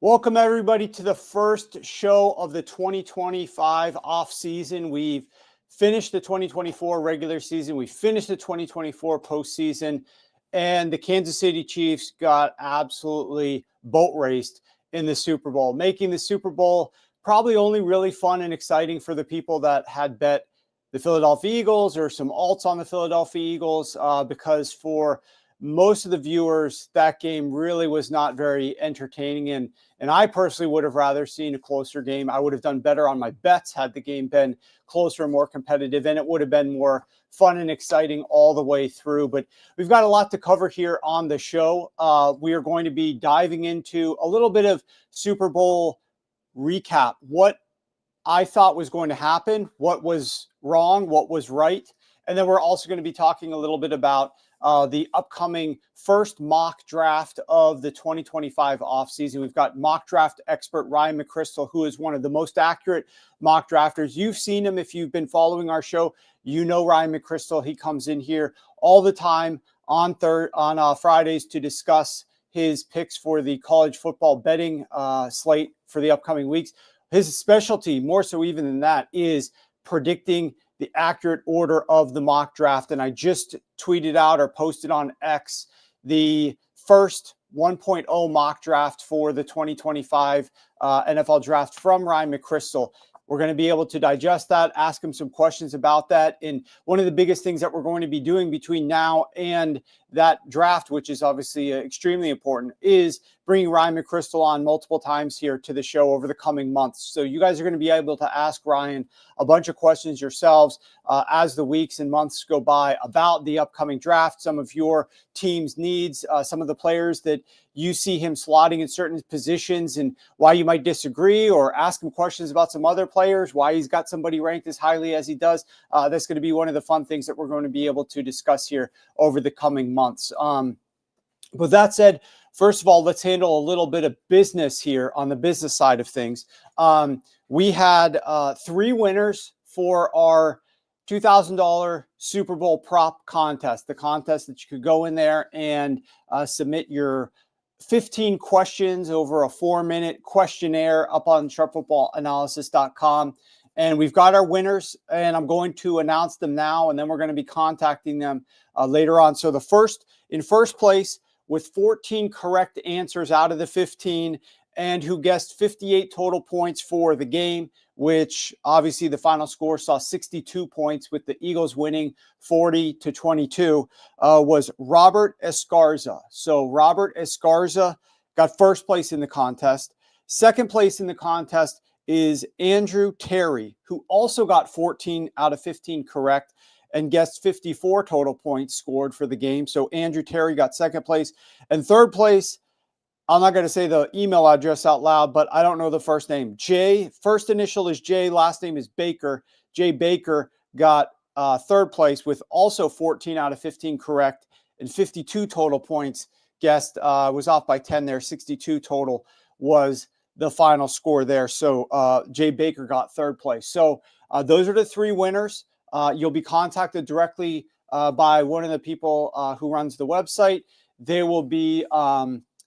Welcome, everybody, to the first show of the 2025 off season. We've finished the 2024 regular season. We finished the 2024 postseason, and the Kansas City Chiefs got absolutely boat raced in the Super Bowl, making the Super Bowl probably only really fun and exciting for the people that had bet the Philadelphia Eagles or some alts on the Philadelphia Eagles, because for most of the viewers, that game really was not very entertaining. And I personally would have rather seen a closer game. I would have done better on my bets had the game been closer and more competitive, and it would have been more fun and exciting all the way through. But we've got a lot to cover here on the show. We are going to be diving into a little bit of Super Bowl recap, what I thought was going to happen, what was wrong, what was right. And then we're also going to be talking a little bit about the upcoming first mock draft of the 2025 offseason. We've got mock draft expert Ryan McCrystal, who is one of the most accurate mock drafters. You've seen him if you've been following our show. You know Ryan McCrystal. He comes in here all the time on Fridays to discuss his picks for the college football betting slate for the upcoming weeks. His specialty, more so even than that, is predicting the accurate order of the mock draft. And I just tweeted out or posted on X the first 1.0 mock draft for the 2025 NFL draft from Ryan McCrystal. We're going to be able to digest that, ask him some questions about that. And one of the biggest things that we're going to be doing between now and that draft, which is obviously extremely important, is bringing Ryan McCrystal on multiple times here to the show over the coming months. So you guys are going to be able to ask Ryan a bunch of questions yourselves as the weeks and months go by about the upcoming draft, some of your team's needs, some of the players that you see him slotting in certain positions and why you might disagree, or ask him questions about some other players, why he's got somebody ranked as highly as he does. That's going to be one of the fun things that we're going to be able to discuss here over the coming months. But that said, first of all, let's handle a little bit of business here on the business side of things. We had 3 winners for our $2,000 Super Bowl prop contest, the contest that you could go in there and submit your 15 questions over a 4-minute questionnaire up on sharpfootballanalysis.com. And we've got our winners, and I'm going to announce them now, and then we're going to be contacting them later on. So in first place, with 14 correct answers out of the 15, and who guessed 58 total points for the game, which obviously the final score saw 62 points with the Eagles winning 40-22, was Robert Escarza. So Robert Escarza got first place in the contest. Second place in the contest is Andrew Terry, who also got 14 out of 15 correct and guessed 54 total points scored for the game. So Andrew Terry got second place. And third place, I'm not going to say the email address out loud, but I don't know the first name. Jay, first initial is Jay, last name is Baker. Jay Baker got third place with also 14 out of 15 correct and 52 total points guessed. Was off by 10 there. 62 total was the final score there. So Jay Baker got third place. So those are the 3 winners. You'll be contacted directly by one of the people who runs the website. They will be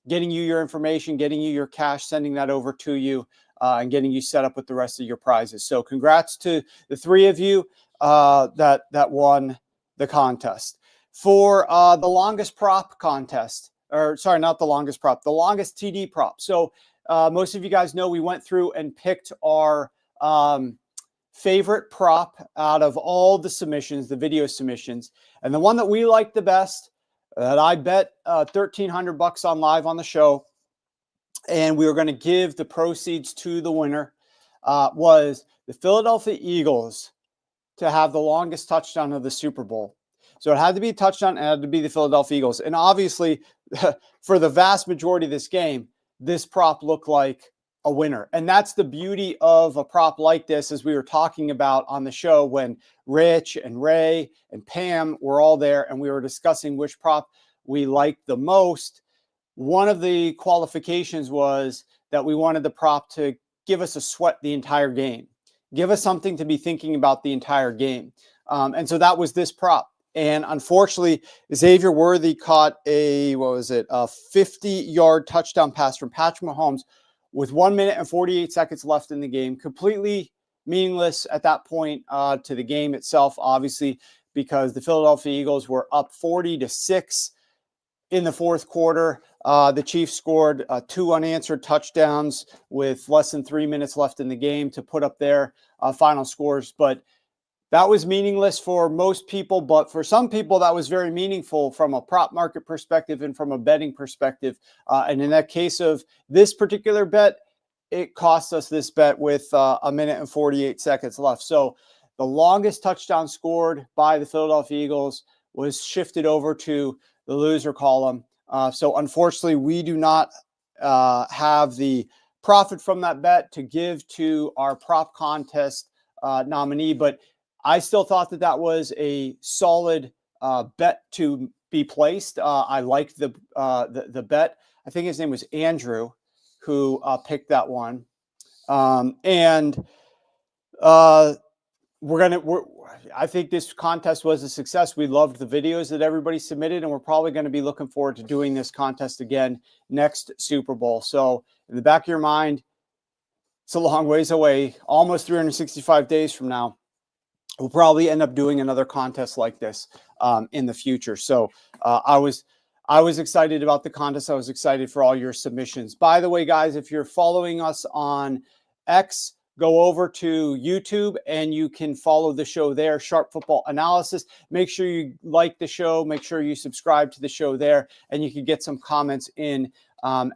getting you your information, getting you your cash, sending that over to you, and getting you set up with the rest of your prizes. So congrats to the 3 of you that won the contest. For the longest prop contest, or sorry, not the longest prop, the longest TD prop. So most of you guys know we went through and picked our favorite prop out of all the submissions, the video submissions. And the one that we liked the best, that I bet $1,300 on live on the show, and we were going to give the proceeds to the winner, was the Philadelphia Eagles to have the longest touchdown of the Super Bowl. So it had to be a touchdown, and it had to be the Philadelphia Eagles. And obviously, for the vast majority of this game, this prop looked like a winner. And that's the beauty of a prop like this, as we were talking about on the show when Rich and Ray and Pam were all there and we were discussing which prop we liked the most. One of the qualifications was that we wanted the prop to give us a sweat the entire game. Give us something to be thinking about the entire game. And so that was this prop. And unfortunately, Xavier Worthy caught a 50-yard touchdown pass from Patrick Mahomes with 1 minute and 48 seconds left in the game. Completely meaningless at that point to the game itself, obviously, because the Philadelphia Eagles were up 40-6 in the fourth quarter. The Chiefs scored 2 unanswered touchdowns with less than 3 minutes left in the game to put up their final scores. But that was meaningless for most people, but for some people, that was very meaningful from a prop market perspective and from a betting perspective. And in that case of this particular bet, it cost us this bet with 1 minute and 48 seconds left. So the longest touchdown scored by the Philadelphia Eagles was shifted over to the loser column. So unfortunately, we do not have the profit from that bet to give to our prop contest nominee, but I still thought that was a solid bet to be placed. I liked the bet. I think his name was Andrew, who picked that one. I think this contest was a success. We loved the videos that everybody submitted, and we're probably going to be looking forward to doing this contest again next Super Bowl. So in the back of your mind, it's a long ways away, almost 365 days from now. We'll probably end up doing another contest like this in the future. So I was excited about the contest. I was excited for all your submissions. By the way, guys, if you're following us on X, go over to YouTube and you can follow the show there, Sharp Football Analysis. Make sure you like the show. Make sure you subscribe to the show there, and you can get some comments in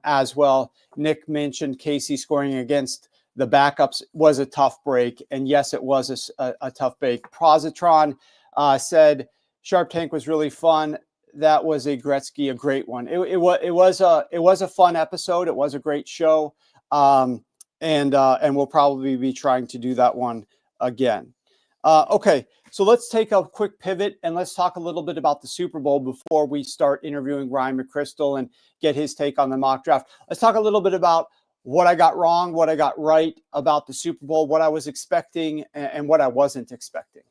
as well. Nick mentioned Casey scoring against the backups was a tough break. And yes, it was a tough break. Positron said Sharp Tank was really fun. That was a great one. It was a fun episode. It was a great show. And we'll probably be trying to do that one again. Okay, so let's take a quick pivot and let's talk a little bit about the Super Bowl before we start interviewing Ryan McCrystal and get his take on the mock draft. Let's talk a little bit about what I got wrong, what I got right about the Super Bowl, what I was expecting, and what I wasn't expecting.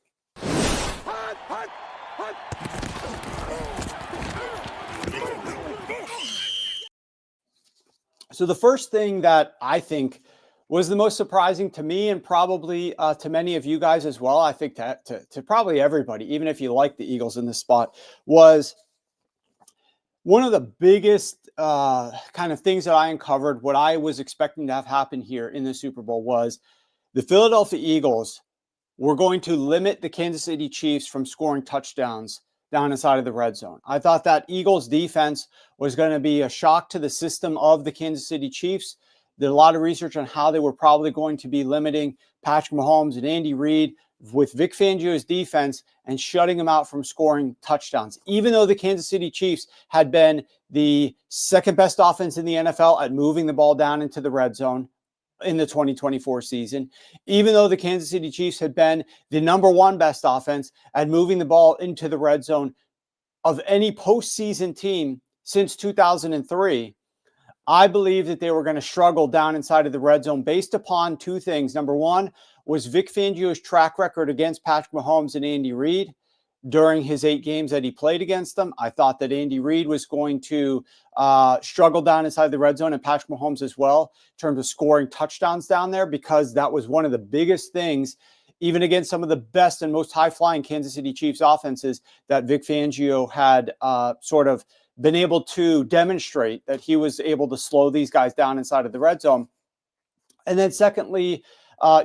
So the first thing that I think was the most surprising to me, and probably to many of you guys as well, I think to probably everybody, even if you like the Eagles in this spot, was one of the biggest kind of things that I uncovered. What I was expecting to have happen here in the Super Bowl was the Philadelphia Eagles were going to limit the Kansas City Chiefs from scoring touchdowns down inside of the red zone. I thought that Eagles defense was going to be a shock to the system of the Kansas City Chiefs. Did a lot of research on how they were probably going to be limiting Patrick Mahomes and Andy Reid with Vic Fangio's defense and shutting them out from scoring touchdowns. Even though the Kansas City Chiefs had been the second best offense in the NFL at moving the ball down into the red zone in the 2024 season, even though the Kansas City Chiefs had been the number one best offense at moving the ball into the red zone of any postseason team since 2003, I believe that they were going to struggle down inside of the red zone based upon two things. Number one was Vic Fangio's track record against Patrick Mahomes and Andy Reid during his 8 games that he played against them. I thought that Andy Reid was going to struggle down inside the red zone, and Patrick Mahomes as well, in terms of scoring touchdowns down there, because that was one of the biggest things, even against some of the best and most high-flying Kansas City Chiefs offenses, that Vic Fangio had sort of been able to demonstrate that he was able to slow these guys down inside of the red zone. And then secondly,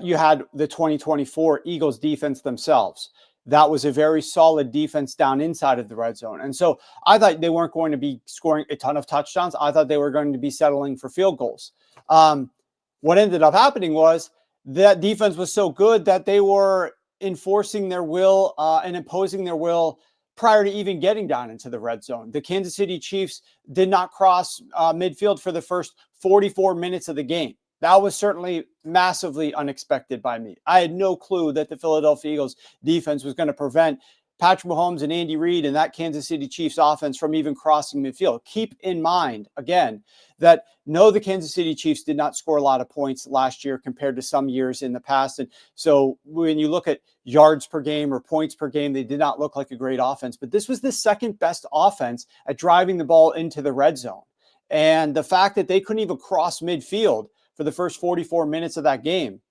you had the 2024 Eagles defense themselves. That was a very solid defense down inside of the red zone. And so I thought they weren't going to be scoring a ton of touchdowns. I thought they were going to be settling for field goals. What ended up happening was that defense was so good that they were enforcing their will and imposing their will prior to even getting down into the red zone. The Kansas City Chiefs did not cross midfield for the first 44 minutes of the game. That was certainly massively unexpected by me. I had no clue that the Philadelphia Eagles defense was going to prevent Patrick Mahomes and Andy Reid and that Kansas City Chiefs offense from even crossing midfield. Keep in mind, again, that no, the Kansas City Chiefs did not score a lot of points last year compared to some years in the past. And so when you look at yards per game or points per game, they did not look like a great offense. But this was the second best offense at driving the ball into the red zone. And the fact that they couldn't even cross midfield for the first 44 minutes of that game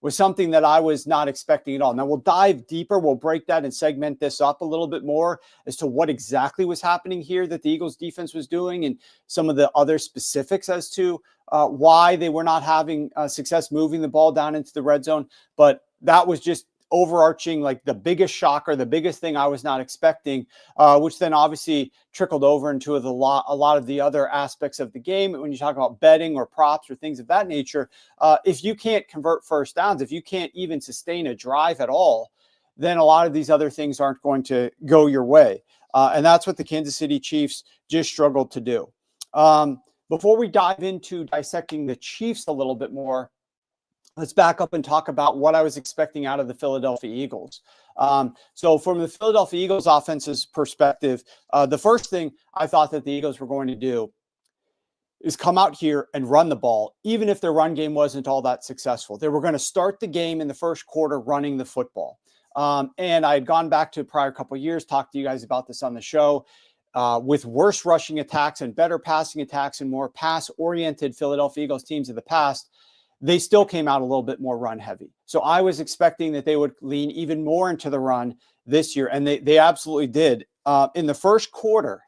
was something that I was not expecting at all. Now we'll dive deeper. We'll break that and segment this up a little bit more as to what exactly was happening here that the Eagles defense was doing and some of the other specifics as to why they were not having success moving the ball down into the red zone. But that was just overarching, like the biggest shocker, the biggest thing I was not expecting, which then obviously trickled over into a lot of the other aspects of the game. When you talk about betting or props or things of that nature, if you can't convert first downs, if you can't even sustain a drive at all, then a lot of these other things aren't going to go your way. And that's what the Kansas City Chiefs just struggled to do. Before we dive into dissecting the Chiefs a little bit more, let's back up and talk about what I was expecting out of the Philadelphia Eagles. So from the Philadelphia Eagles offense's perspective, the first thing I thought that the Eagles were going to do is come out here and run the ball, even if their run game wasn't all that successful. They were going to start the game in the first quarter running the football. And I had gone back to a prior couple of years, talked to you guys about this on the show, with worse rushing attacks and better passing attacks and more pass-oriented Philadelphia Eagles teams of the past, they still came out a little bit more run heavy. So I was expecting that they would lean even more into the run this year, and they absolutely did. In the first quarter,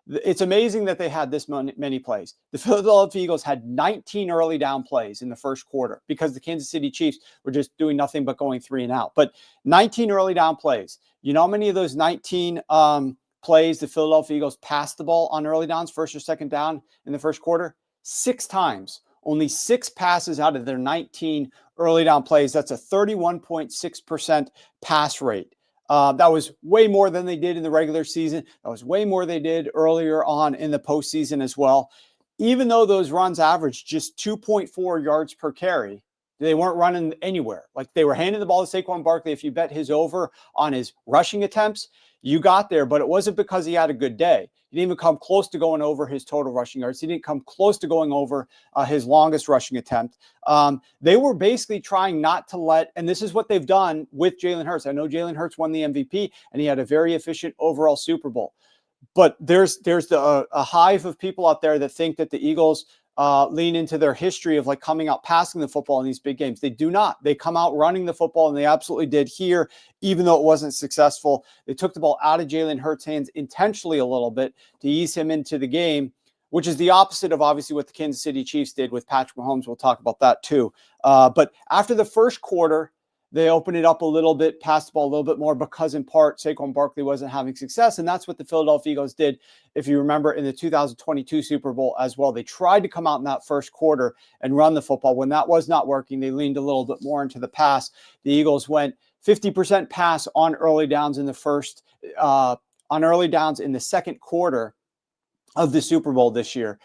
it's amazing that they had this many plays. The Philadelphia Eagles had 19 early down plays in the first quarter because the Kansas City Chiefs were just doing nothing but going 3 and out. But 19 early down plays. You know how many of those 19 plays the Philadelphia Eagles passed the ball on early downs, first or second down in the first quarter? 6 times. Only 6 passes out of their 19 early down plays. That's a 31.6% pass rate. That was way more than they did in the regular season. That was way more they did earlier on in the postseason as well. Even though those runs averaged just 2.4 yards per carry, they weren't running anywhere. Like they were handing the ball to Saquon Barkley. If you bet his over on his rushing attempts, you got there, but it wasn't because he had a good day. He didn't even come close to going over his total rushing yards. He didn't come close to going over his longest rushing attempt. They were basically trying not to let, and this is what they've done with Jalen Hurts. I know Jalen Hurts won the MVP, and he had a very efficient overall Super Bowl. But there's a hive of people out there that think that the Eagles lean into their history of like coming out passing the football in these big games. They do not. They come out running the football, and they absolutely did here, even though it wasn't successful. They took the ball out of Jalen Hurts' hands intentionally a little bit to ease him into the game, which is the opposite of obviously what the Kansas City Chiefs did with Patrick Mahomes. We'll talk about that too. But after the first quarter, they opened it up a little bit, passed the ball a little bit more because in part Saquon Barkley wasn't having success. And that's what the Philadelphia Eagles did, if you remember, in the 2022 Super Bowl as well. They tried to come out in that first quarter and run the football. When that was not working, they leaned a little bit more into the pass. The Eagles went 50% pass on early downs in the second quarter of the Super Bowl this year,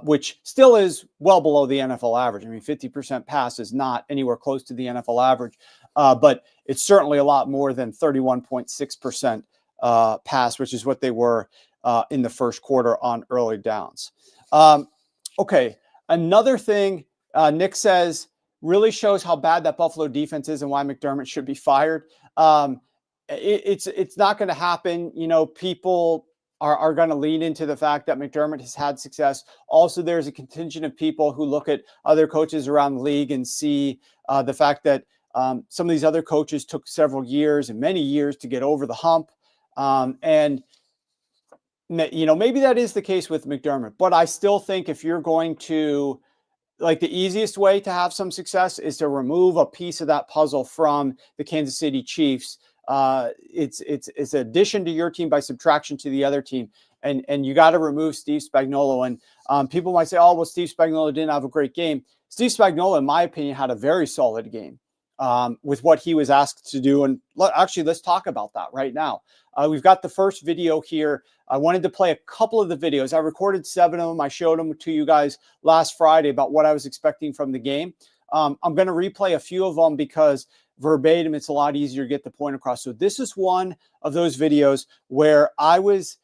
which still is well below the NFL average. I mean, 50% pass is not anywhere close to the NFL average, but it's certainly a lot more than 31.6% pass, which is what they were in the first quarter on early downs. Okay, another thing Nick says really shows how bad that Buffalo defense is and why McDermott should be fired. It's not going to happen. You know, people are going to lean into the fact that McDermott has had success. Also, there's a contingent of people who look at other coaches around the league and see the fact that some of these other coaches took several years and many years to get over the hump. And, you know, maybe that is the case with McDermott, but I still think if you're going to, like, the easiest way to have some success is to remove a piece of that puzzle from the Kansas City Chiefs. It's addition to your team by subtraction to the other team. And you got to remove Steve Spagnuolo. And people might say, oh, well, Steve Spagnuolo didn't have a great game. Steve Spagnuolo, in my opinion, had a very solid game with what he was asked to do. And actually, let's talk about that right now. We've got the first video here. I wanted to play a couple of the videos. I recorded 7 of them. I showed them to you guys last Friday about what I was expecting from the game. I'm going to replay a few of them because verbatim. It's a lot easier to get the point across. So this is one of those videos where I was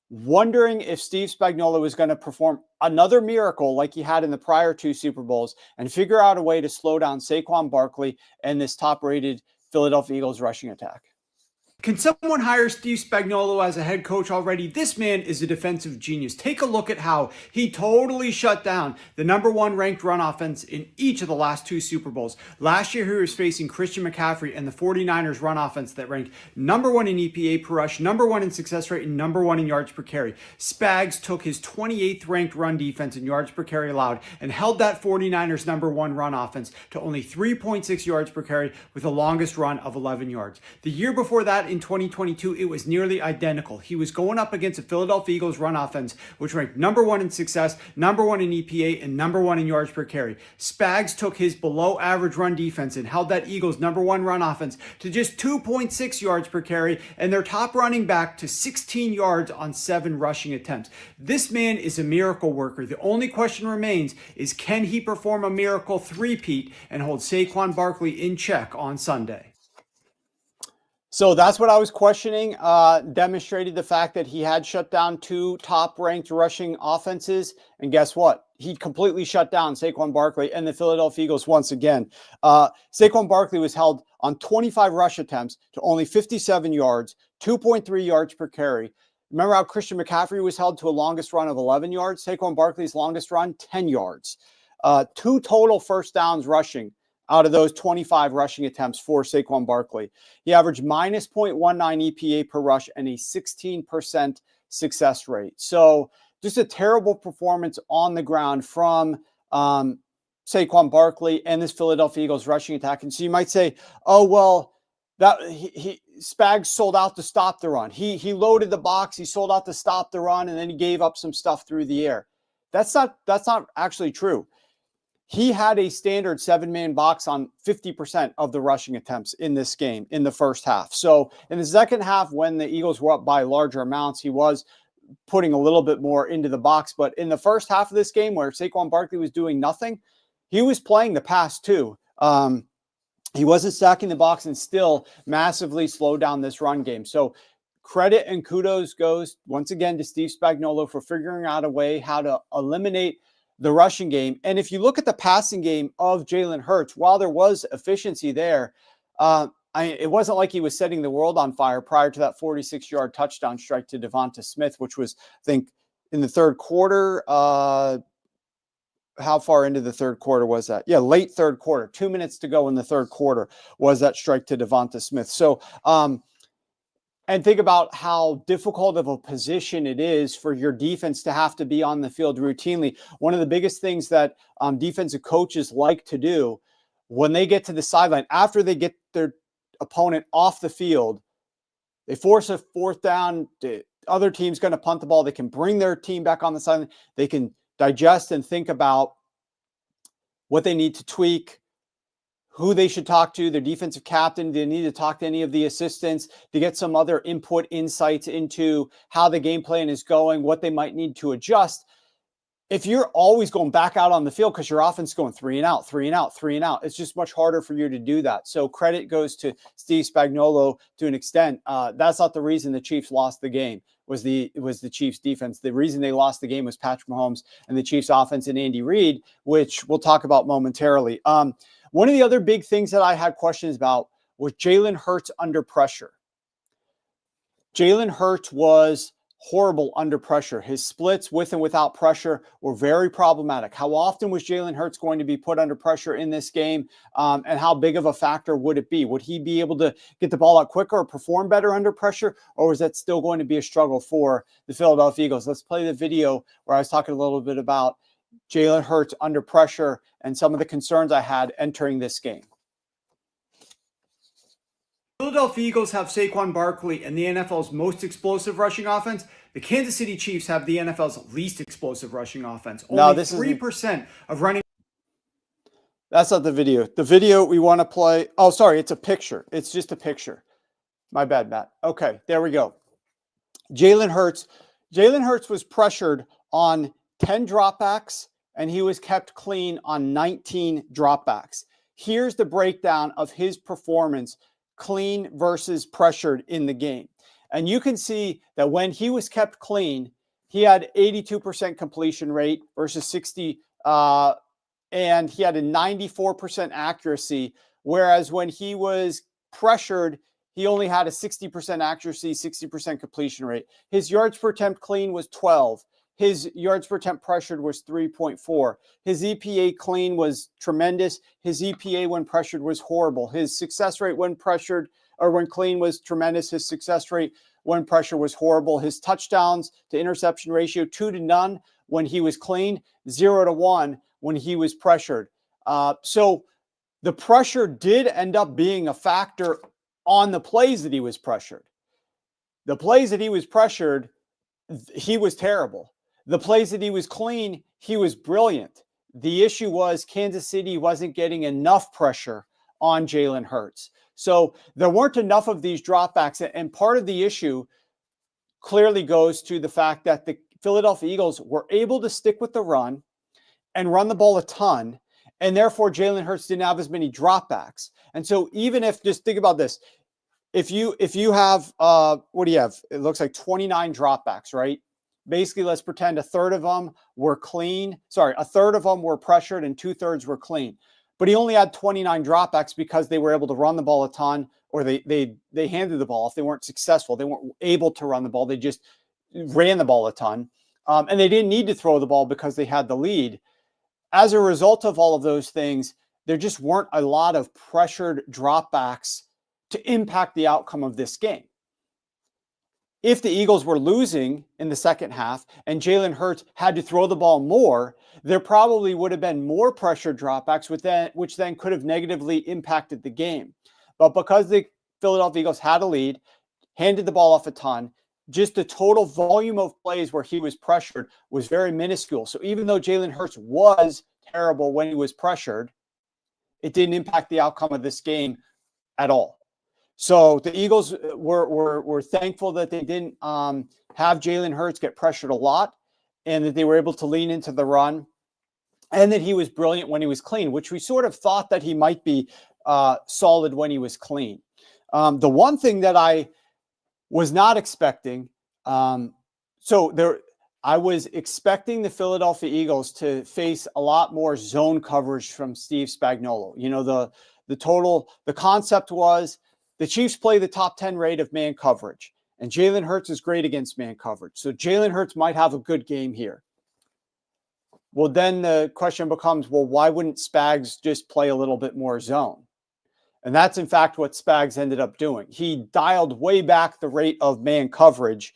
wondering if Steve Spagnuolo was going to perform another miracle like he had in the prior 2 Super Bowls and figure out a way to slow down Saquon Barkley and this top-rated Philadelphia Eagles rushing attack. Can someone hire Steve Spagnuolo as a head coach already? This man is a defensive genius. Take a look at how he totally shut down the #1 ranked run offense in each of the last 2 Super Bowls. Last year, he was facing Christian McCaffrey and the 49ers run offense that ranked #1 in EPA per rush, #1 in success rate, and #1 in yards per carry. Spags took his 28th ranked run defense in yards per carry allowed and held that 49ers #1 run offense to only 3.6 yards per carry with the longest run of 11 yards. The year before that, in 2022, it was nearly identical. He was going up against a Philadelphia Eagles run offense, which ranked #1 in success, #1 in EPA, and #1 in yards per carry. Spags took his below average run defense and held that Eagles #1 run offense to just 2.6 yards per carry and their top running back to 16 yards on 7 rushing attempts. This man is a miracle worker. The only question remains is, can he perform a miracle three-peat and hold Saquon Barkley in check on Sunday? So that's what I was questioning. Demonstrated the fact that he had shut down 2 top-ranked rushing offenses. And guess what? He completely shut down Saquon Barkley and the Philadelphia Eagles once again. Saquon Barkley was held on 25 rush attempts to only 57 yards, 2.3 yards per carry. Remember how Christian McCaffrey was held to a longest run of 11 yards? Saquon Barkley's longest run, 10 yards. 2 total first downs rushing out of those 25 rushing attempts for Saquon Barkley. He averaged -0.19 EPA per rush and a 16% success rate. So just a terrible performance on the ground from Saquon Barkley and this Philadelphia Eagles rushing attack. And so you might say, oh, well, that Spags sold out to stop the run. He loaded the box, he sold out to stop the run, and then he gave up some stuff through the air. That's not actually true. He had a standard 7-man box on 50% of the rushing attempts in this game in the first half. So in the second half, when the Eagles were up by larger amounts, he was putting a little bit more into the box. But in the first half of this game, where Saquon Barkley was doing nothing, he was playing the pass too. He wasn't stacking the box and still massively slowed down this run game. So credit and kudos goes once again to Steve Spagnuolo for figuring out a way how to eliminate the rushing game. And if you look at the passing game of Jalen Hurts, while there was efficiency there, it wasn't like he was setting the world on fire prior to that 46-yard touchdown strike to Devonta Smith, which was, I think, in the third quarter. How far into the third quarter was that? Yeah, late third quarter. 2 minutes to go in the third quarter was that strike to Devonta Smith. So, and think about how difficult of a position it is for your defense to have to be on the field routinely. One of the biggest things that defensive coaches like to do when they get to the sideline, after they get their opponent off the field, they force a 4th down. The other team's going to punt the ball. They can bring their team back on the sideline. They can digest and think about what they need to tweak, who they should talk to, their defensive captain. They need to talk to any of the assistants to get some other input, insights into how the game plan is going, what they might need to adjust. If you're always going back out on the field because your offense is going 3 and out, 3 and out, 3 and out, it's just much harder for you to do that. So credit goes to Steve Spagnuolo to an extent. That's not the reason the Chiefs lost the game. Was the Chiefs defense. The reason they lost the game was Patrick Mahomes and the Chiefs offense and Andy Reid, which we'll talk about momentarily. One of the other big things that I had questions about was Jalen Hurts under pressure. Jalen Hurts was horrible under pressure. His splits with and without pressure were very problematic. How often was Jalen Hurts going to be put under pressure in this game? And how big of a factor would it be? Would he be able to get the ball out quicker or perform better under pressure? Or was that still going to be a struggle for the Philadelphia Eagles? Let's play the video where I was talking a little bit about Jalen Hurts under pressure and some of the concerns I had entering this game. Philadelphia Eagles have Saquon Barkley and the NFL's most explosive rushing offense. The Kansas City Chiefs have the NFL's least explosive rushing offense. Only 3% of running. That's not the video. The video we want to play. Oh, sorry. It's a picture. It's just a picture. My bad, Matt. Okay, there we go. Jalen Hurts. Jalen Hurts was pressured on 10 dropbacks, and he was kept clean on 19 dropbacks. Here's the breakdown of his performance, clean versus pressured in the game. And you can see that when he was kept clean, he had 82% completion rate versus 60, and he had a 94% accuracy. Whereas when he was pressured, he only had a 60% accuracy, 60% completion rate. His yards per attempt clean was 12. His yards per attempt pressured was 3.4. His EPA clean was tremendous. His EPA when pressured was horrible. His success rate when pressured or when clean was tremendous. His success rate when pressure was horrible. His touchdowns to interception ratio 2 to none when he was clean, 0 to 1 when he was pressured. So the pressure did end up being a factor on the plays that he was pressured. The plays that he was pressured, he was terrible. The plays that he was clean, he was brilliant. The issue was Kansas City wasn't getting enough pressure on Jalen Hurts. So there weren't enough of these dropbacks. And part of the issue clearly goes to the fact that the Philadelphia Eagles were able to stick with the run and run the ball a ton. And therefore, Jalen Hurts didn't have as many dropbacks. And so even if, just think about this, if you have, what do you have? It looks like 29 dropbacks, right? Basically, let's pretend a third of them were clean. Sorry, a third of them were pressured and 2/3 were clean. But he only had 29 dropbacks because they were able to run the ball a ton, or they handed the ball off. They weren't successful. They weren't able to run the ball. They just ran the ball a ton. And they didn't need to throw the ball because they had the lead. As a result of all of those things, there just weren't a lot of pressured dropbacks to impact the outcome of this game. If the Eagles were losing in the second half and Jalen Hurts had to throw the ball more, there probably would have been more pressure dropbacks, which then could have negatively impacted the game. But because the Philadelphia Eagles had a lead, handed the ball off a ton, just the total volume of plays where he was pressured was very minuscule. So even though Jalen Hurts was terrible when he was pressured, it didn't impact the outcome of this game at all. So the Eagles were thankful that they didn't have Jalen Hurts get pressured a lot, and that they were able to lean into the run, and that he was brilliant when he was clean, which we sort of thought that he might be solid when he was clean. The one thing that I was not expecting, I was expecting the Philadelphia Eagles to face a lot more zone coverage from Steve Spagnuolo. You know, the concept was, the Chiefs play the top 10 rate of man coverage, and Jalen Hurts is great against man coverage. So Jalen Hurts might have a good game here. Well, then the question becomes, well, why wouldn't Spags just play a little bit more zone? And that's, in fact, what Spags ended up doing. He dialed way back the rate of man coverage.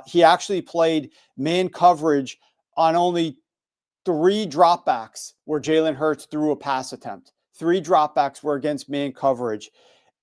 He actually played man coverage on only 3 dropbacks where Jalen Hurts threw a pass attempt. 3 dropbacks were against man coverage.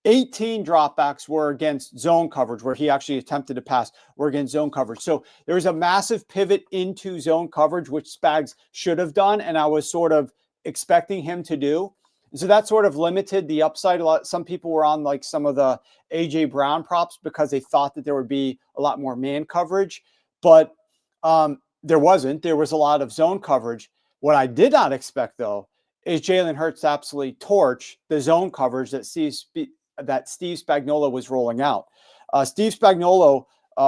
18 dropbacks were against zone coverage, where he actually attempted to pass, were against zone coverage. So there was a massive pivot into zone coverage, which Spags should have done, and I was sort of expecting him to do. So that sort of limited the upside a lot. Some people were on like some of the A.J. Brown props because they thought that there would be a lot more man coverage, but there wasn't. There was a lot of zone coverage. What I did not expect, though, is Jalen Hurts absolutely torch the zone coverage that Steve Spagnuolo was rolling out. Steve Spagnuolo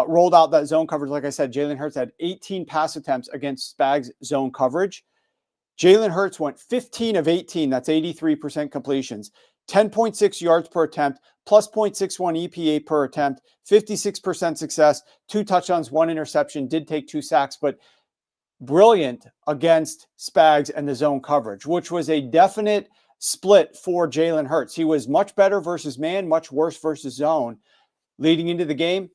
rolled out that zone coverage. Like I said, Jalen Hurts had 18 pass attempts against Spags zone coverage. Jalen Hurts went 15 of 18. That's 83% completions, 10.6 yards per attempt, plus 0.61 EPA per attempt, 56% success, 2 touchdowns, 1 interception, did take 2 sacks, but brilliant against Spags and the zone coverage, which was a definite split for Jalen Hurts. He was much better versus man, much worse versus zone. Leading into the game,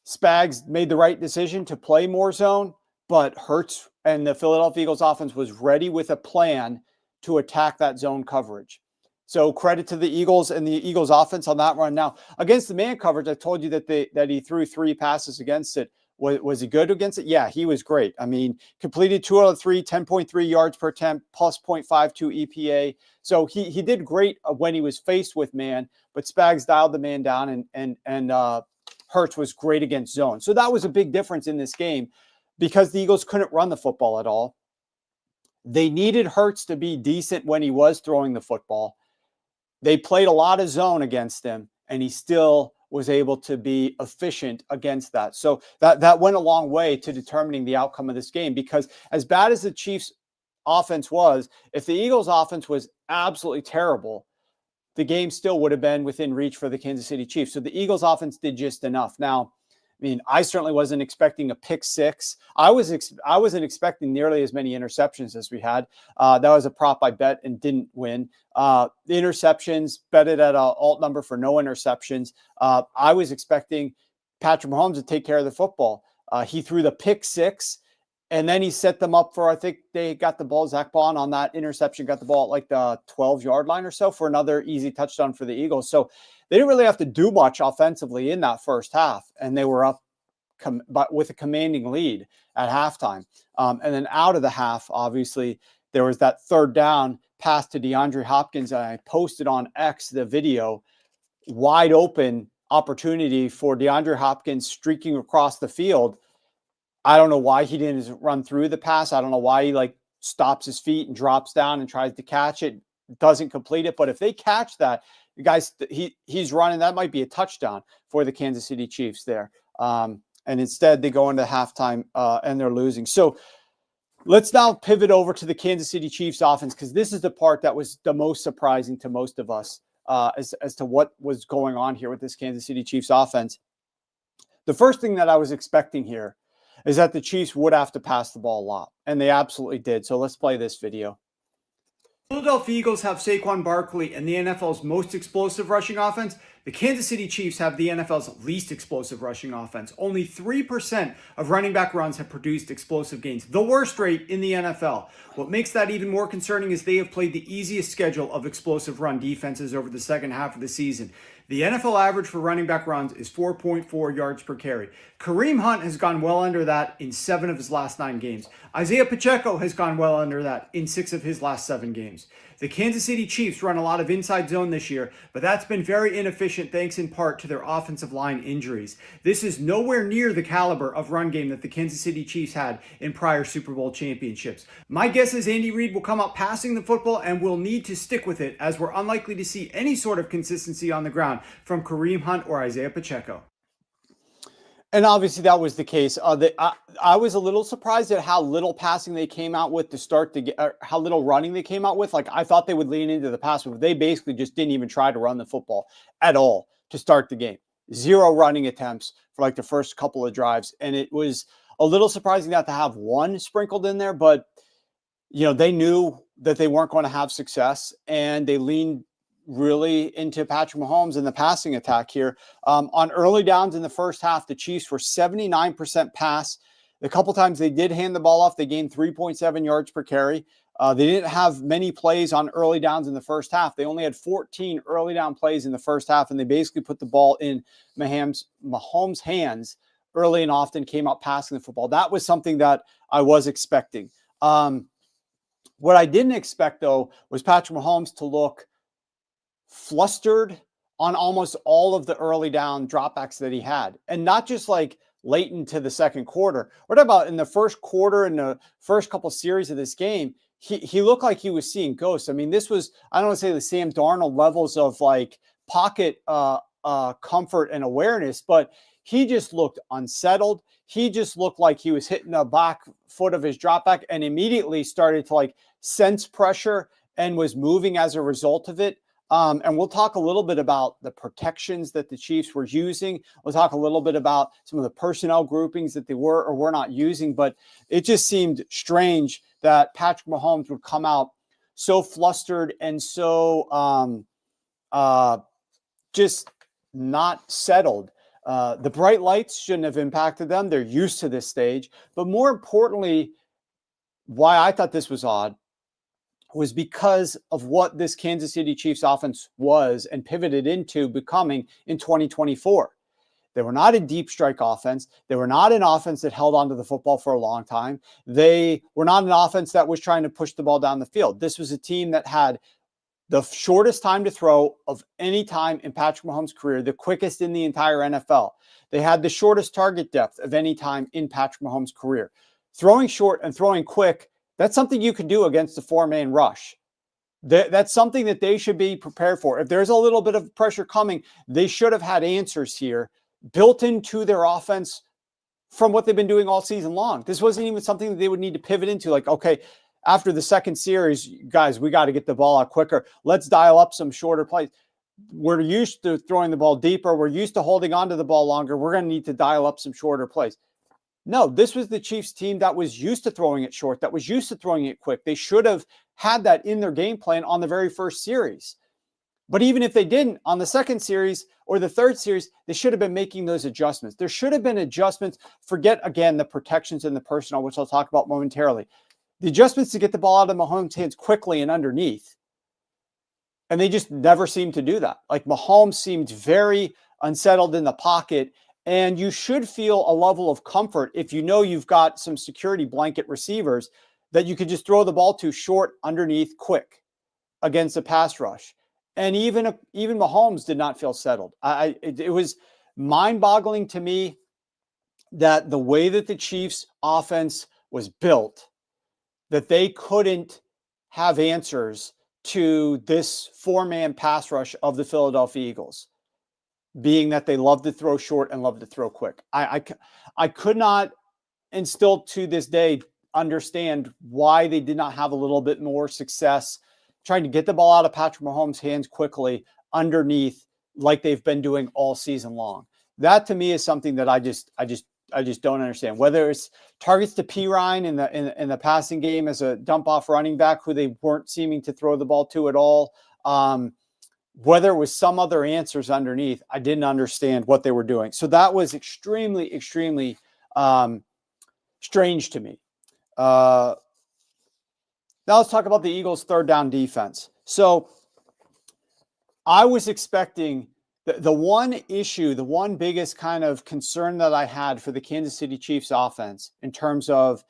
Spags made the right decision to play more zone, but Hurts and the Philadelphia Eagles offense was ready with a plan to attack that zone coverage. So credit to the Eagles and the Eagles offense on that run. Now, against the man coverage, I told you that he threw 3 passes against it. Was he good against it? Yeah, he was great. I mean, completed 2 out of 3, 10.3 yards per attempt, plus 0.52 EPA. So he did great when he was faced with man, but Spags dialed the man down, and Hurts was great against zone. So that was a big difference in this game because the Eagles couldn't run the football at all. They needed Hurts to be decent when he was throwing the football. They played a lot of zone against him, and he still was able to be efficient against that. So that went a long way to determining the outcome of this game, because as bad as the Chiefs' offense was, if the Eagles' offense was absolutely terrible, the game still would have been within reach for the Kansas City Chiefs. So the Eagles' offense did just enough. Now, I mean, I certainly wasn't expecting a pick six. I wasn't expecting nearly as many interceptions as we had. That was a prop I bet and didn't win. The interceptions, betted at an alt number for no interceptions. I was expecting Patrick Mahomes to take care of the football. He threw the pick six, and then he set them up for, I think they got the ball, Zach Bond on that interception, got the ball at like the 12-yard line or so for another easy touchdown for the Eagles. So they didn't really have to do much offensively in that first half, and they were up but with a commanding lead at halftime. And then out of the half, obviously, there was that third down pass to DeAndre Hopkins, and I posted on X the video, wide open opportunity for DeAndre Hopkins streaking across the field. I don't know why he didn't run through the pass. I don't know why he stops his feet and drops down and tries to catch it, doesn't complete it. But if they catch that, the guys, he's running, that might be a touchdown for the Kansas City Chiefs there. And instead they go into halftime and they're losing. So let's now pivot over to the Kansas City Chiefs offense, because this is the part that was the most surprising to most of us as to what was going on here with this Kansas City Chiefs offense. The first thing that I was expecting here is that the Chiefs would have to pass the ball a lot, and they absolutely did. So let's play this video. Philadelphia Eagles have Saquon Barkley and the NFL's most explosive rushing offense. The Kansas City Chiefs have the NFL's least explosive rushing offense. Only 3% of running back runs have produced explosive gains, the worst rate in the NFL. What makes that even more concerning is they have played the easiest schedule of explosive run defenses over the second half of the season. The NFL average for running back runs is 4.4 yards per carry. Kareem Hunt has gone well under that in 7 of his last 9 games. Isaiah Pacheco has gone well under that in 6 of his last 7 games. The Kansas City Chiefs run a lot of inside zone this year, but that's been very inefficient thanks in part to their offensive line injuries. This is nowhere near the caliber of run game that the Kansas City Chiefs had in prior Super Bowl championships. My guess is Andy Reid will come out passing the football and will need to stick with it, as we're unlikely to see any sort of consistency on the ground from Kareem Hunt or Isaiah Pacheco. And obviously that was the case. I was a little surprised at how little passing they came out with to start the game, how little running they came out with. I thought they would lean into the pass, but they basically just didn't even try to run the football at all to start the game. 0 running attempts for the first couple of drives. And it was a little surprising not to have one sprinkled in there, but they knew that they weren't going to have success, and they leaned really into Patrick Mahomes in the passing attack here. On early downs in the first half, the Chiefs were 79% pass. The couple times they did hand the ball off, they gained 3.7 yards per carry. They didn't have many plays on early downs in the first half. They only had 14 early down plays in the first half, and they basically put the ball in Mahomes' hands early and often, came out passing the football. That was something that I was expecting. What I didn't expect, though, was Patrick Mahomes to look flustered on almost all of the early down dropbacks that he had, and not just late into the second quarter. What about in the first quarter and the first couple series of this game? He looked like he was seeing ghosts. I mean, this was, I don't want to say the Sam Darnold levels of pocket comfort and awareness, but he just looked unsettled. He just looked like he was hitting the back foot of his dropback and immediately started to sense pressure and was moving as a result of it. And we'll talk a little bit about the protections that the Chiefs were using. We'll talk a little bit about some of the personnel groupings that they were or were not using, but it just seemed strange that Patrick Mahomes would come out so flustered and so just not settled. The bright lights shouldn't have impacted them. They're used to this stage. But more importantly, why I thought this was odd was because of what this Kansas City Chiefs offense was and pivoted into becoming in 2024. They were not a deep strike offense. They were not an offense that held onto the football for a long time. They were not an offense that was trying to push the ball down the field. This was a team that had the shortest time to throw of any time in Patrick Mahomes' career, the quickest in the entire NFL. They had the shortest target depth of any time in Patrick Mahomes' career. Throwing short and throwing quick That's something you can do against a 4-man rush. That's something that they should be prepared for. If there's a little bit of pressure coming, they should have had answers here built into their offense from what they've been doing all season long. This wasn't even something that they would need to pivot into. Like, okay, after the second series, guys, we got to get the ball out quicker. Let's dial up some shorter plays. We're used to throwing the ball deeper. We're used to holding on to the ball longer. We're going to need to dial up some shorter plays. No, this was the Chiefs team that was used to throwing it short, that was used to throwing it quick. They should have had that in their game plan on the very first series. But even if they didn't, on the second series or the third series, they should have been making those adjustments. There should have been adjustments. Forget, again, the protections and the personnel, which I'll talk about momentarily. The adjustments to get the ball out of Mahomes' hands quickly and underneath. And they just never seemed to do that. Like, Mahomes seemed very unsettled in the pocket. And you should feel a level of comfort if you know you've got some security blanket receivers that you could just throw the ball to short, underneath, quick against a pass rush. And even Mahomes did not feel settled. It was mind-boggling to me that the way that the Chiefs' offense was built, that they couldn't have answers to this 4-man pass rush of the Philadelphia Eagles, being that they love to throw short and love to throw quick. I could not, and still to this day, understand why they did not have a little bit more success trying to get the ball out of Patrick Mahomes' hands quickly underneath, like they've been doing all season long. That to me is something that I just don't understand. Whether it's targets to P. Ryan in the passing game as a dump off running back who they weren't seeming to throw the ball to at all, whether it was some other answers underneath, I didn't understand what they were doing. So that was extremely, extremely strange to me. Now let's talk about the Eagles' third down defense. So I was expecting the one issue, the one biggest kind of concern that I had for the Kansas City Chiefs offense in terms of,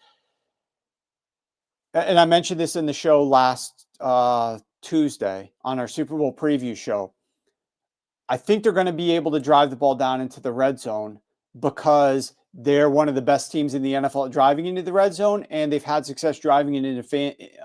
and I mentioned this in the show last Tuesday on our Super Bowl preview show. I think they're going to be able to drive the ball down into the red zone because they're one of the best teams in the NFL at driving into the red zone, and they've had success driving it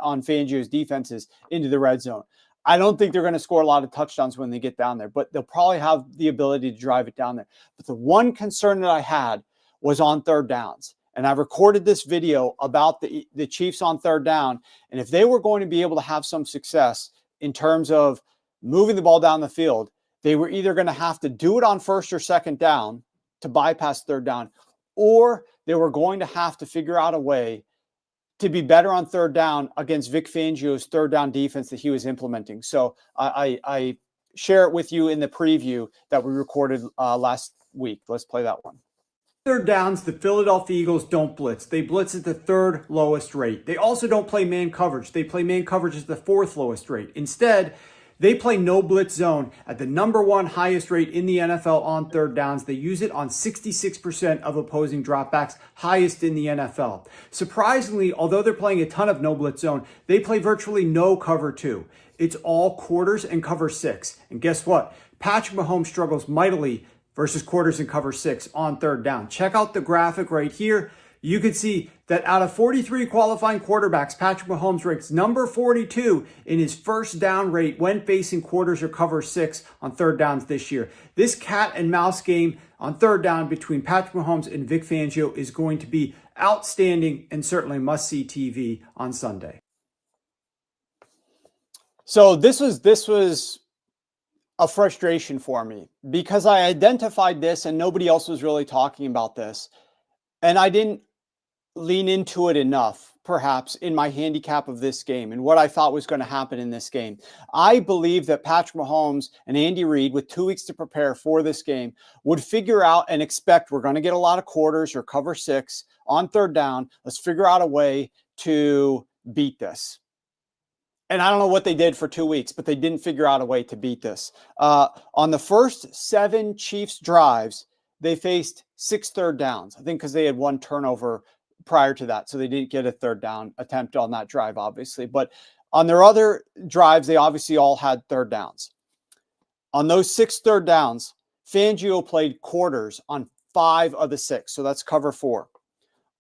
on Fangio's defenses into the red zone. I don't think they're going to score a lot of touchdowns when they get down there, but they'll probably have the ability to drive it down there. But the one concern that I had was on third downs. And I recorded this video about the Chiefs on third down. And if they were going to be able to have some success in terms of moving the ball down the field, they were either going to have to do it on first or second down to bypass third down, or they were going to have to figure out a way to be better on third down against Vic Fangio's third down defense that he was implementing. So I share it with you in the preview that we recorded last week. Let's play that one. Third downs, the Philadelphia Eagles don't blitz. They blitz at the third lowest rate. They also don't play man coverage. They play man coverage at the fourth lowest rate. Instead, they play no blitz zone at the number one highest rate in the NFL on third downs. They use it on 66% of opposing dropbacks, highest in the NFL. Surprisingly, although they're playing a ton of no blitz zone, they play virtually no cover two. It's all quarters and cover six. And guess what? Patrick Mahomes struggles mightily versus quarters and cover six on third down. Check out the graphic right here. You can see that out of 43 qualifying quarterbacks, Patrick Mahomes ranks number 42 in his first down rate when facing quarters or cover six on third downs this year. This cat and mouse game on third down between Patrick Mahomes and Vic Fangio is going to be outstanding and certainly must-see TV on Sunday. So this was a frustration for me because I identified this and nobody else was really talking about this. And I didn't lean into it enough, perhaps, in my handicap of this game and what I thought was going to happen in this game. I believe that Patrick Mahomes and Andy Reid, with 2 weeks to prepare for this game, would figure out and expect we're going to get a lot of quarters or cover six on third down. Let's figure out a way to beat this. And I don't know what they did for 2 weeks, but they didn't figure out a way to beat this. On the first 7 Chiefs drives, they faced 6 third downs, I think because they had 1 turnover prior to that. So they didn't get a third down attempt on that drive, obviously. But on their other drives, they obviously all had third downs. On those 6 third downs, Fangio played quarters on 5 of the 6. So that's cover 4.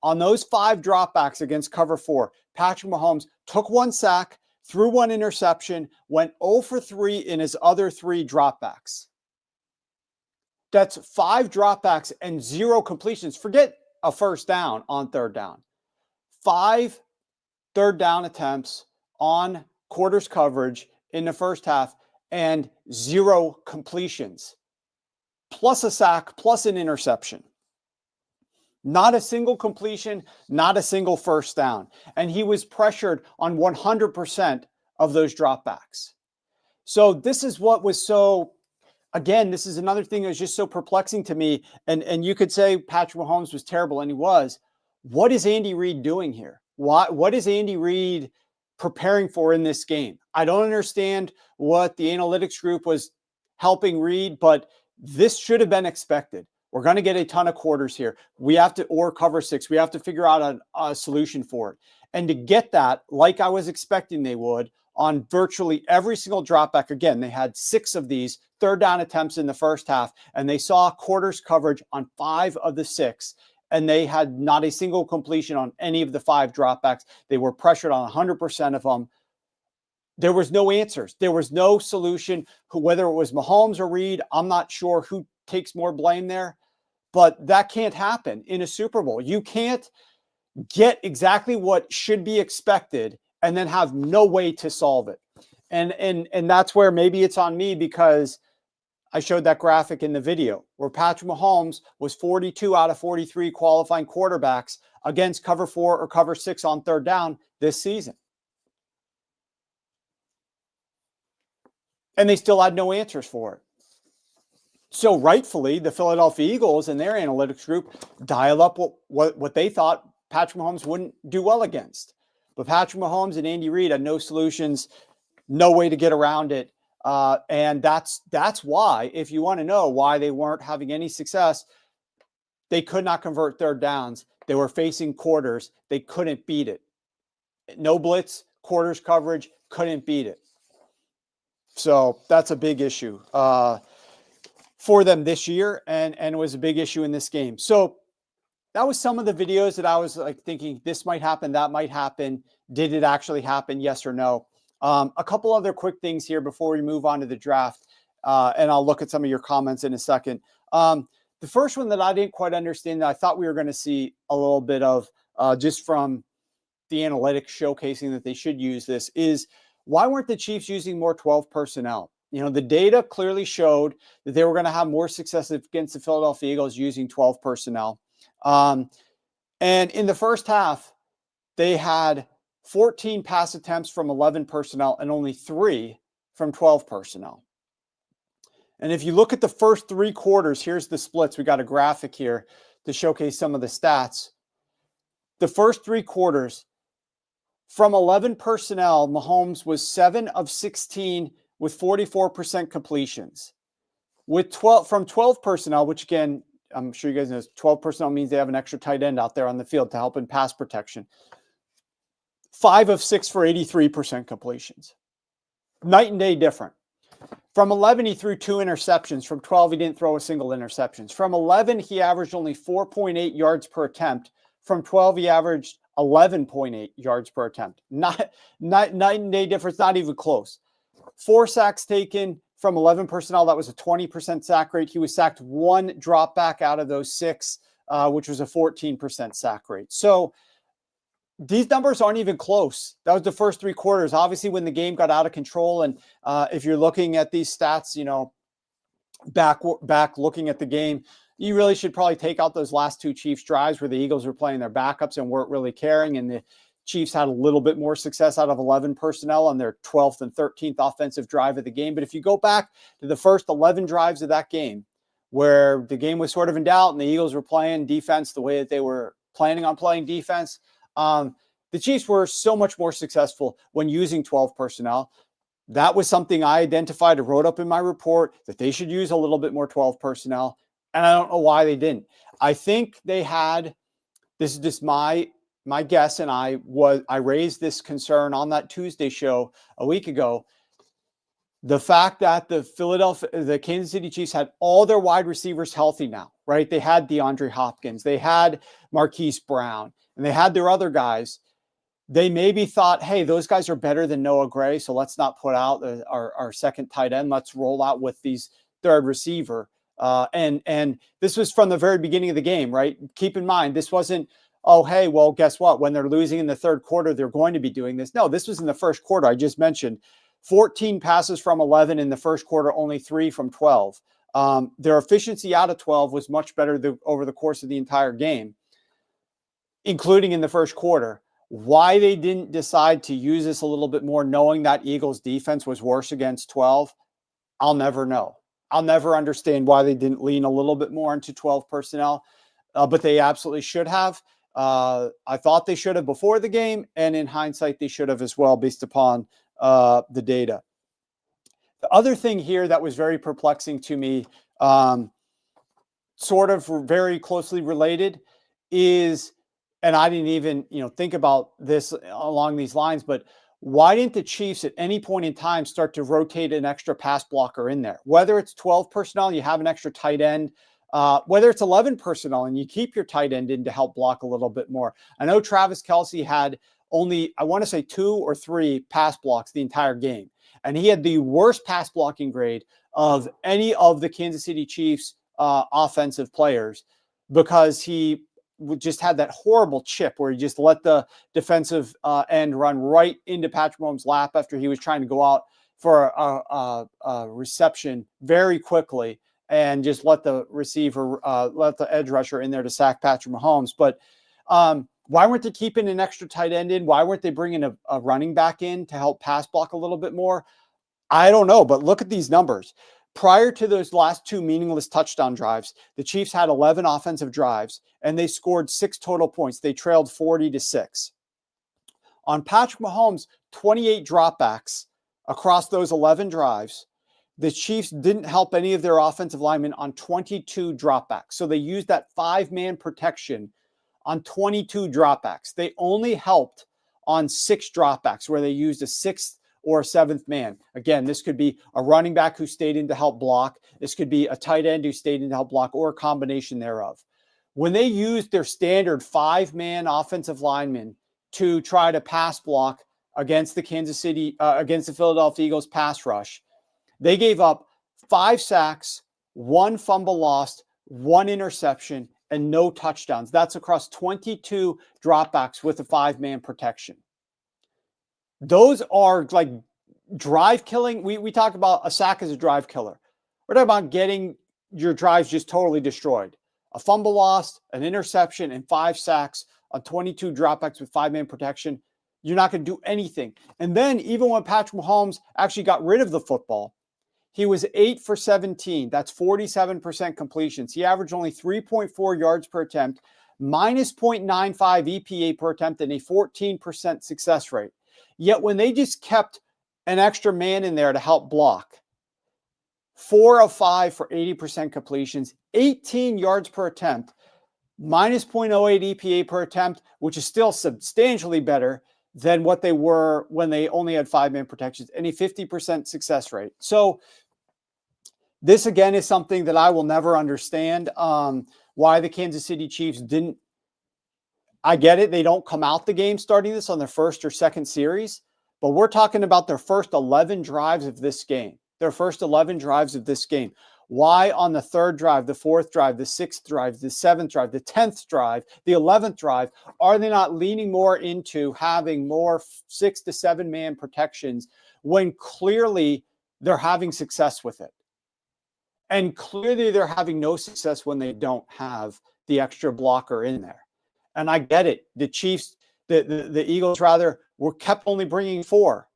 On those 5 dropbacks against cover 4, Patrick Mahomes took 1 sack, threw 1 interception, went 0 for 3 in his other 3 dropbacks. That's 5 dropbacks and 0 completions. Forget a first down on third down. 5 third down attempts on quarters coverage in the first half and 0 completions, plus a sack, plus an interception. Not a single completion, not a single first down. And he was pressured on 100% of those dropbacks. So this is what was so, again, this is another thing that was just so perplexing to me. And you could say Patrick Mahomes was terrible, and he was. What is Andy Reid doing here? What is Andy Reid preparing for in this game? I don't understand what the analytics group was helping Reid, but this should have been expected. We're going to get a ton of quarters here. We have to, or cover 6. We have to figure out a solution for it. And to get that, like I was expecting they would, on virtually every single dropback, again, they had 6 of these third down attempts in the first half, and they saw quarters coverage on 5 of the 6. And they had not a single completion on any of the 5 dropbacks. They were pressured on 100% of them. There was no answers. There was no solution. Whether it was Mahomes or Reid, I'm not sure who takes more blame there, but that can't happen in a Super Bowl. You can't get exactly what should be expected and then have no way to solve it. And that's where maybe it's on me, because I showed that graphic in the video where Patrick Mahomes was 42 out of 43 qualifying quarterbacks against cover 4 or cover 6 on third down this season. And they still had no answers for it. So rightfully, the Philadelphia Eagles and their analytics group dial up what they thought Patrick Mahomes wouldn't do well against. But Patrick Mahomes and Andy Reid had no solutions, no way to get around it. And that's why, if you want to know why they weren't having any success, they could not convert third downs. They were facing quarters. They couldn't beat it. No blitz, quarters coverage, couldn't beat it. So that's a big issue for them this year, and it was a big issue in this game. So that was some of the videos that I was like thinking, this might happen, that might happen. Did it actually happen? Yes or no? A couple other quick things here before we move on to the draft, and I'll look at some of your comments in a second. The first one that I didn't quite understand, that I thought we were going to see a little bit of just from the analytics showcasing that they should use this, is why weren't the Chiefs using more 12 personnel? You know, the data clearly showed that they were going to have more success against the Philadelphia Eagles using 12 personnel. And in the first half, they had 14 pass attempts from 11 personnel and only 3 from 12 personnel. And if you look at the first 3 quarters, here's the splits. We got a graphic here to showcase some of the stats. The first 3 quarters, from 11 personnel, Mahomes was 7 of 16 with 44% completions. From 12 personnel, which again, I'm sure you guys know, 12 personnel means they have an extra tight end out there on the field to help in pass protection. 5 of 6 for 83% completions. Night and day different. From 11, he threw 2 interceptions. From 12, he didn't throw a single interception. From 11, he averaged only 4.8 yards per attempt. From 12, he averaged 11.8 yards per attempt. Night and day difference, not even close. 4 sacks taken from 11 personnel. That was a 20% sack rate. He was sacked 1 drop back out of those 6, which was a 14% sack rate. So these numbers aren't even close. That was the first 3 quarters. Obviously, when the game got out of control, and if you're looking at these stats, you know, back looking at the game, you really should probably take out those last 2 Chiefs drives where the Eagles were playing their backups and weren't really caring, and the Chiefs had a little bit more success out of 11 personnel on their 12th and 13th offensive drive of the game. But if you go back to the first 11 drives of that game, where the game was sort of in doubt and the Eagles were playing defense the way that they were planning on playing defense, the Chiefs were so much more successful when using 12 personnel. That was something I identified and wrote up in my report, that they should use a little bit more 12 personnel. And I don't know why they didn't. I think they had, this is just my guess, and I raised this concern on that Tuesday show a week ago. The fact that the Kansas City Chiefs had all their wide receivers healthy now, right? They had DeAndre Hopkins, they had Marquise Brown, and they had their other guys. They maybe thought, hey, those guys are better than Noah Gray, so let's not put out our second tight end. Let's roll out with these third receiver. And this was from the very beginning of the game, right? Keep in mind, this wasn't, oh, hey, well, guess what? When they're losing in the third quarter, they're going to be doing this. No, this was in the first quarter. I just mentioned 14 passes from 11 in the first quarter, only 3 from 12. Their efficiency out of 12 was much better over the course of the entire game, including in the first quarter. Why they didn't decide to use this a little bit more, knowing that Eagles defense was worse against 12, I'll never know. I'll never understand why they didn't lean a little bit more into 12 personnel, but they absolutely should have. I thought they should have before the game, and in hindsight, they should have as well, based upon the data. The other thing here that was very perplexing to me, sort of very closely related, is, and I didn't even think about this along these lines, but why didn't the Chiefs at any point in time start to rotate an extra pass blocker in there? Whether it's 12 personnel, you have an extra tight end, whether it's 11 personnel and you keep your tight end in to help block a little bit more. I know Travis Kelce had only, I want to say 2 or 3 pass blocks the entire game. And he had the worst pass blocking grade of any of the Kansas City Chiefs offensive players, because he just had that horrible chip where he just let the defensive end run right into Patrick Mahomes' lap after he was trying to go out for a reception very quickly and just let the receiver, let the edge rusher in there to sack Patrick Mahomes. But why weren't they keeping an extra tight end in? Why weren't they bringing a running back in to help pass block a little bit more? I don't know, but look at these numbers. Prior to those last 2 meaningless touchdown drives, the Chiefs had 11 offensive drives, and they scored 6 total points. They trailed 40-6. On Patrick Mahomes' 28 dropbacks across those 11 drives, the Chiefs didn't help any of their offensive linemen on 22 dropbacks. So they used that 5-man protection on 22 dropbacks. They only helped on 6 dropbacks where they used a 6th or a 7th man. Again, this could be a running back who stayed in to help block. This could be a tight end who stayed in to help block, or a combination thereof. When they used their standard 5-man offensive lineman to try to pass block against the against the Philadelphia Eagles pass rush, they gave up 5 sacks, 1 fumble lost, 1 interception, and no touchdowns. That's across 22 dropbacks with a 5-man protection. Those are like drive killing. We talk about a sack as a drive killer. We're talking about getting your drives just totally destroyed. A fumble lost, an interception, and 5 sacks on 22 dropbacks with 5-man protection. You're not going to do anything. And then even when Patrick Mahomes actually got rid of the football, he was 8 for 17. That's 47% completions. He averaged only 3.4 yards per attempt, minus 0.95 EPA per attempt, and a 14% success rate. Yet when they just kept an extra man in there to help block, 4 of 5 for 80% completions, 18 yards per attempt, minus 0.08 EPA per attempt, which is still substantially better than what they were when they only had 5-man protections, and a 50% success rate. So this, again, is something that I will never understand, why the Kansas City Chiefs didn't. I get it. They don't come out the game starting this on their first or second series, but we're talking about their first 11 drives of this game. Their first 11 drives of this game. Why on the 3rd drive, the 4th drive, the 6th drive, the 7th drive, the 10th drive, the 11th drive, are they not leaning more into having more 6 to 7-man protections when clearly they're having success with it? And clearly they're having no success when they don't have the extra blocker in there. And I get it. The Chiefs, the Eagles rather, were kept only bringing 4.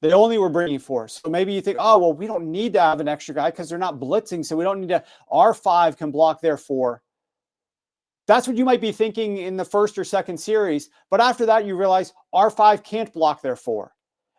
They only were bringing 4. So maybe you think, oh, well, we don't need to have an extra guy because they're not blitzing. So we don't need to, our 5 can block their 4. That's what you might be thinking in the first or second series. But after that, you realize our 5 can't block their 4.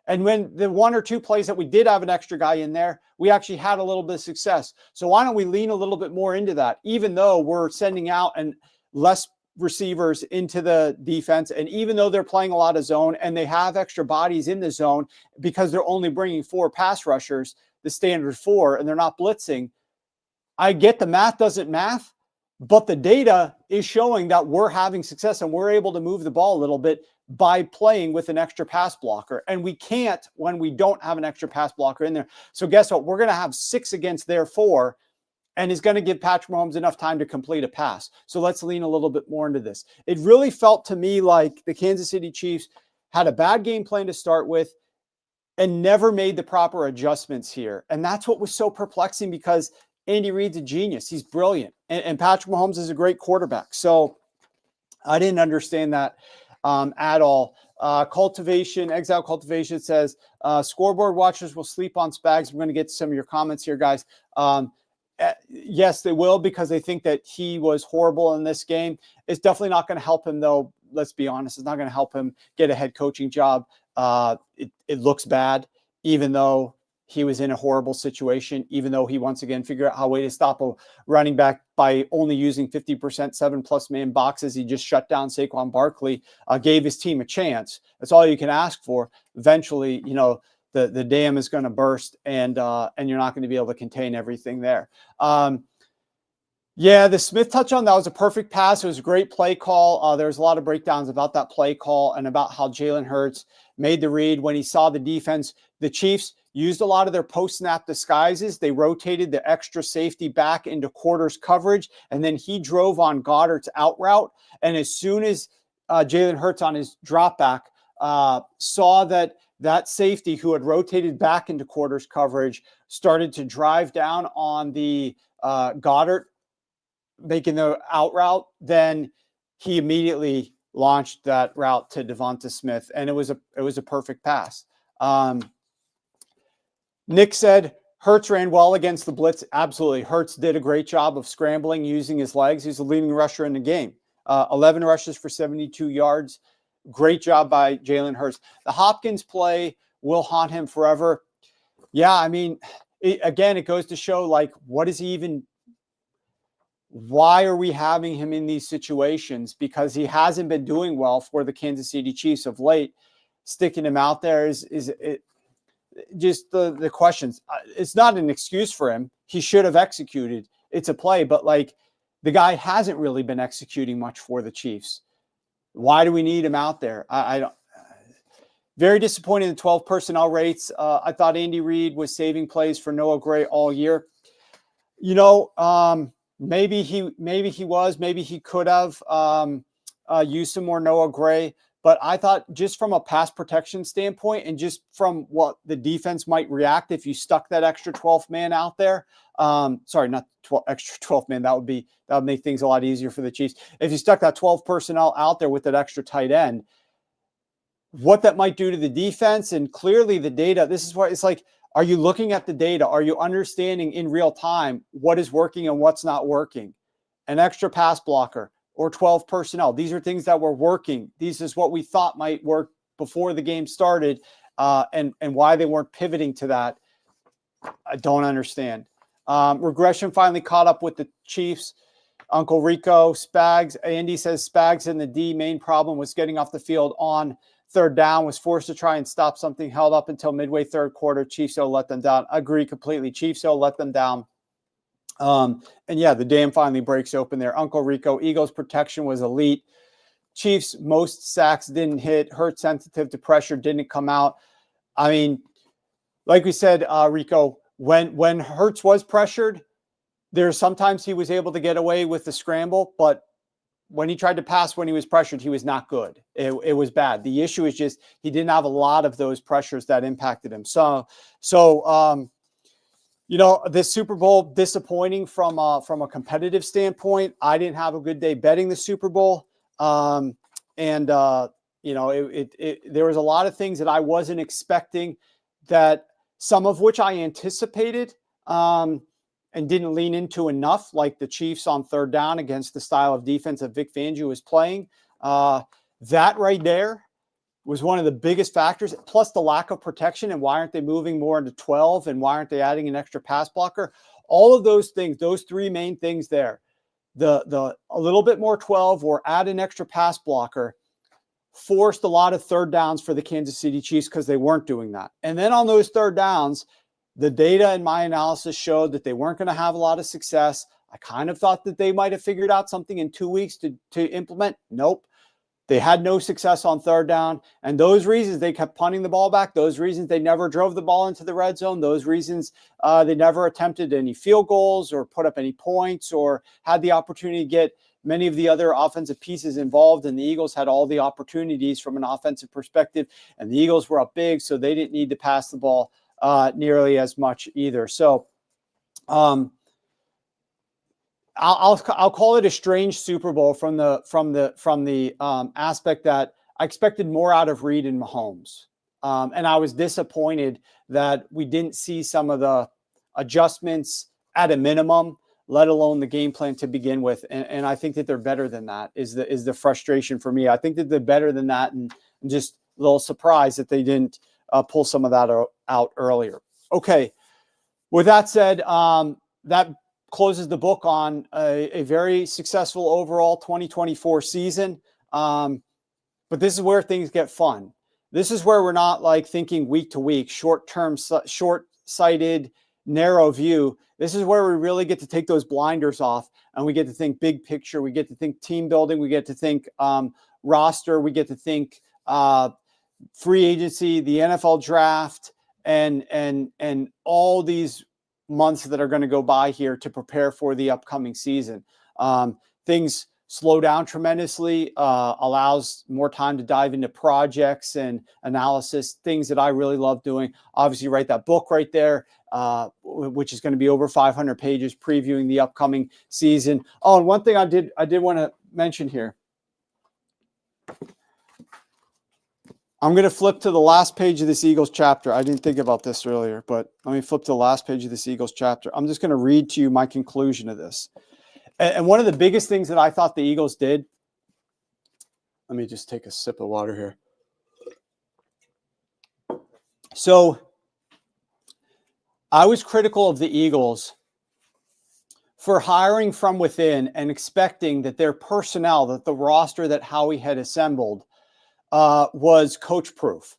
And when the 1 or 2 plays that we did have an extra guy in there, we actually had a little bit of success. So why don't we lean a little bit more into that, even though we're sending out and less receivers into the defense. And even though they're playing a lot of zone and they have extra bodies in the zone because they're only bringing 4 pass rushers, the standard 4, and they're not blitzing, I get the math doesn't math, but the data is showing that we're having success and we're able to move the ball a little bit by playing with an extra pass blocker. And we can't when we don't have an extra pass blocker in there. So guess what? We're going to have 6 against their 4, and is going to give Patrick Mahomes enough time to complete a pass. So let's lean a little bit more into this. It really felt to me like the Kansas City Chiefs had a bad game plan to start with and never made the proper adjustments here. And that's what was so perplexing, because Andy Reid's a genius. He's brilliant. And Patrick Mahomes is a great quarterback. So I didn't understand that at all. Exile Cultivation says, scoreboard watchers will sleep on Spags. I'm going to get to some of your comments here, guys. Yes, they will, because they think that he was horrible in this game. It's definitely not going to help him, though. Let's be honest. It's not going to help him get a head coaching job. It looks bad, even though he was in a horrible situation, even though he once again figured out how way to stop a running back by only using 50% 7+ man boxes. He just shut down Saquon Barkley, gave his team a chance. That's all you can ask for. Eventually, the dam is going to burst, and you're not going to be able to contain everything there. Yeah, the Smith touchdown, that was a perfect pass. It was a great play call. There's a lot of breakdowns about that play call and about how Jalen Hurts made the read when he saw the defense. The Chiefs used a lot of their post-snap disguises. They rotated the extra safety back into quarters coverage, and then he drove on Goddard's out route. And as soon as Jalen Hurts on his drop back saw that safety who had rotated back into quarters coverage started to drive down on the Goddard, making the out route, then he immediately launched that route to Devonta Smith, and it was a perfect pass. Nick said Hurts ran well against the blitz. Absolutely. Hurts did a great job of scrambling using his legs. He's the leading rusher in the game. 11 rushes for 72 yards. Great job by Jalen Hurts. The Hopkins play will haunt him forever. Yeah, I mean, it goes to show, like, why are we having him in these situations? Because he hasn't been doing well for the Kansas City Chiefs of late. Sticking him out there is just the questions. It's not an excuse for him. He should have executed. It's a play, but like, the guy hasn't really been executing much for the Chiefs. Why do we need him out there? I don't. Very disappointed in the 12 personnel rates. I thought Andy Reid was saving plays for Noah Gray all year. Maybe he was. Maybe he could have used some more Noah Gray. But I thought, just from a pass protection standpoint and just from what the defense might react if you stuck that extra 12th man out there. Sorry, not extra 12th man. That would make things a lot easier for the Chiefs. If you stuck that 12 personnel out there with that extra tight end, what that might do to the defense. And clearly the data, this is why it's like, are you looking at the data? Are you understanding in real time what is working and what's not working? An extra pass blocker or 12 personnel. These are things that were working. This is what we thought might work before the game started, and why they weren't pivoting to that, I don't understand. Regression finally caught up with the Chiefs. Uncle Rico, Spags. Andy says Spags and the D main problem was getting off the field on third down, was forced to try and stop something, held up until midway third quarter. Chiefs let them down. I agree completely. Chiefs let them down. And yeah, the dam finally breaks open there. Uncle Rico, Eagles protection was elite. Chiefs, most sacks didn't hit. Hurt sensitive to pressure, didn't come out. I mean, like we said, Rico, when Hurts was pressured, there's sometimes he was able to get away with the scramble, but when he tried to pass when he was pressured, he was not good. It was bad. The issue is just he didn't have a lot of those pressures that impacted him. So this Super Bowl, disappointing from a competitive standpoint. I didn't have a good day betting the Super Bowl. There was a lot of things that I wasn't expecting, that some of which I anticipated and didn't lean into enough, like the Chiefs on third down against the style of defense that Vic Fangio was playing. That right there was one of the biggest factors, plus the lack of protection. And why aren't they moving more into 12? And why aren't they adding an extra pass blocker? All of those things, those three main things there, a little bit more 12 or add an extra pass blocker forced a lot of third downs for the Kansas City Chiefs because they weren't doing that. And then on those third downs, the data in my analysis showed that they weren't going to have a lot of success. I kind of thought that they might have figured out something in 2 weeks to implement. Nope. They had no success on third down. And those reasons they kept punting the ball back, those reasons they never drove the ball into the red zone, those reasons they never attempted any field goals or put up any points or had the opportunity to get many of the other offensive pieces involved. And the Eagles had all the opportunities from an offensive perspective. And the Eagles were up big, so they didn't need to pass the ball nearly as much either. So I'll call it a strange Super Bowl from the aspect that I expected more out of Reed and Mahomes, and I was disappointed that we didn't see some of the adjustments at a minimum, let alone the game plan to begin with. And I think that they're better than that. Is the frustration for me? I think that they're better than that, and I'm just a little surprised that they didn't pull some of that out earlier. Okay, with that said, that closes the book on a very successful overall 2024 season. But this is where things get fun. This is where we're not like thinking week to week, short-term, short-sighted, narrow view. This is where we really get to take those blinders off and we get to think big picture. We get to think team building. We get to think roster. We get to think free agency, the NFL draft, and all these months that are going to go by here to prepare for the upcoming season. Things slow down tremendously, allows more time to dive into projects and analysis, things that I really love doing. Obviously, write that book right there, which is going to be over 500 pages previewing the upcoming season. Oh, and one thing I did want to mention here. I'm going to flip to the last page of this Eagles chapter. I didn't think about this earlier, but let me flip to the last page of this Eagles chapter. I'm just going to read to you my conclusion of this. And one of the biggest things that I thought the Eagles did, let me just take a sip of water here. So I was critical of the Eagles for hiring from within and expecting that their personnel, that the roster that Howie had assembled, was coach proof.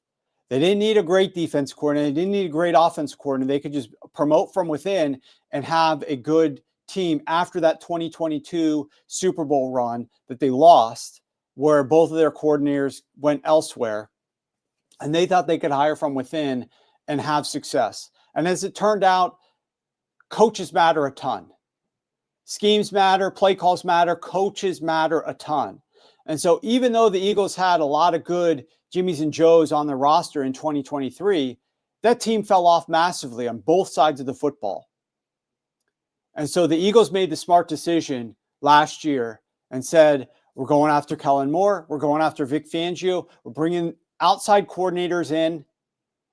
They didn't need a great defense coordinator. They didn't need a great offense coordinator. They could just promote from within and have a good team after that 2022 Super Bowl run that they lost, where both of their coordinators went elsewhere. And they thought they could hire from within and have success. And as it turned out, coaches matter a ton. Schemes matter, play calls matter, coaches matter a ton. And so even though the Eagles had a lot of good Jimmies and Joes on the roster in 2023, that team fell off massively on both sides of the football. And so the Eagles made the smart decision last year and said, we're going after Kellen Moore. We're going after Vic Fangio. We're bringing outside coordinators in.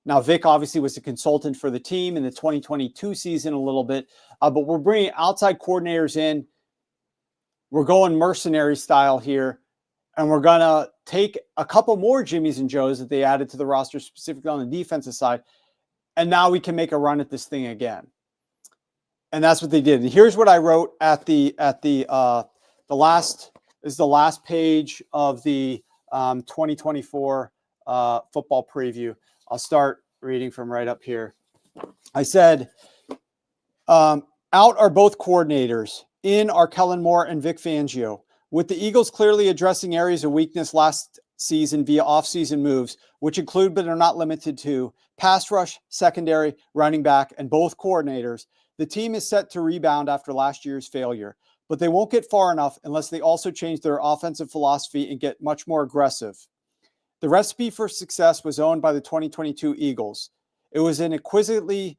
Now, Vic obviously was a consultant for the team in the 2022 season a little bit, but we're bringing outside coordinators in. We're going mercenary style here. And we're going to take a couple more Jimmies and Joes that they added to the roster, specifically on the defensive side. And now we can make a run at this thing again. And that's what they did. And here's what I wrote at the last page of the 2024 football preview. I'll start reading from right up here. I said, out are both coordinators. In are Kellen Moore and Vic Fangio. With the Eagles clearly addressing areas of weakness last season via offseason moves, which include but are not limited to pass rush, secondary, running back, and both coordinators, the team is set to rebound after last year's failure. But they won't get far enough unless they also change their offensive philosophy and get much more aggressive. The recipe for success was owned by the 2022 Eagles. It was an exquisitely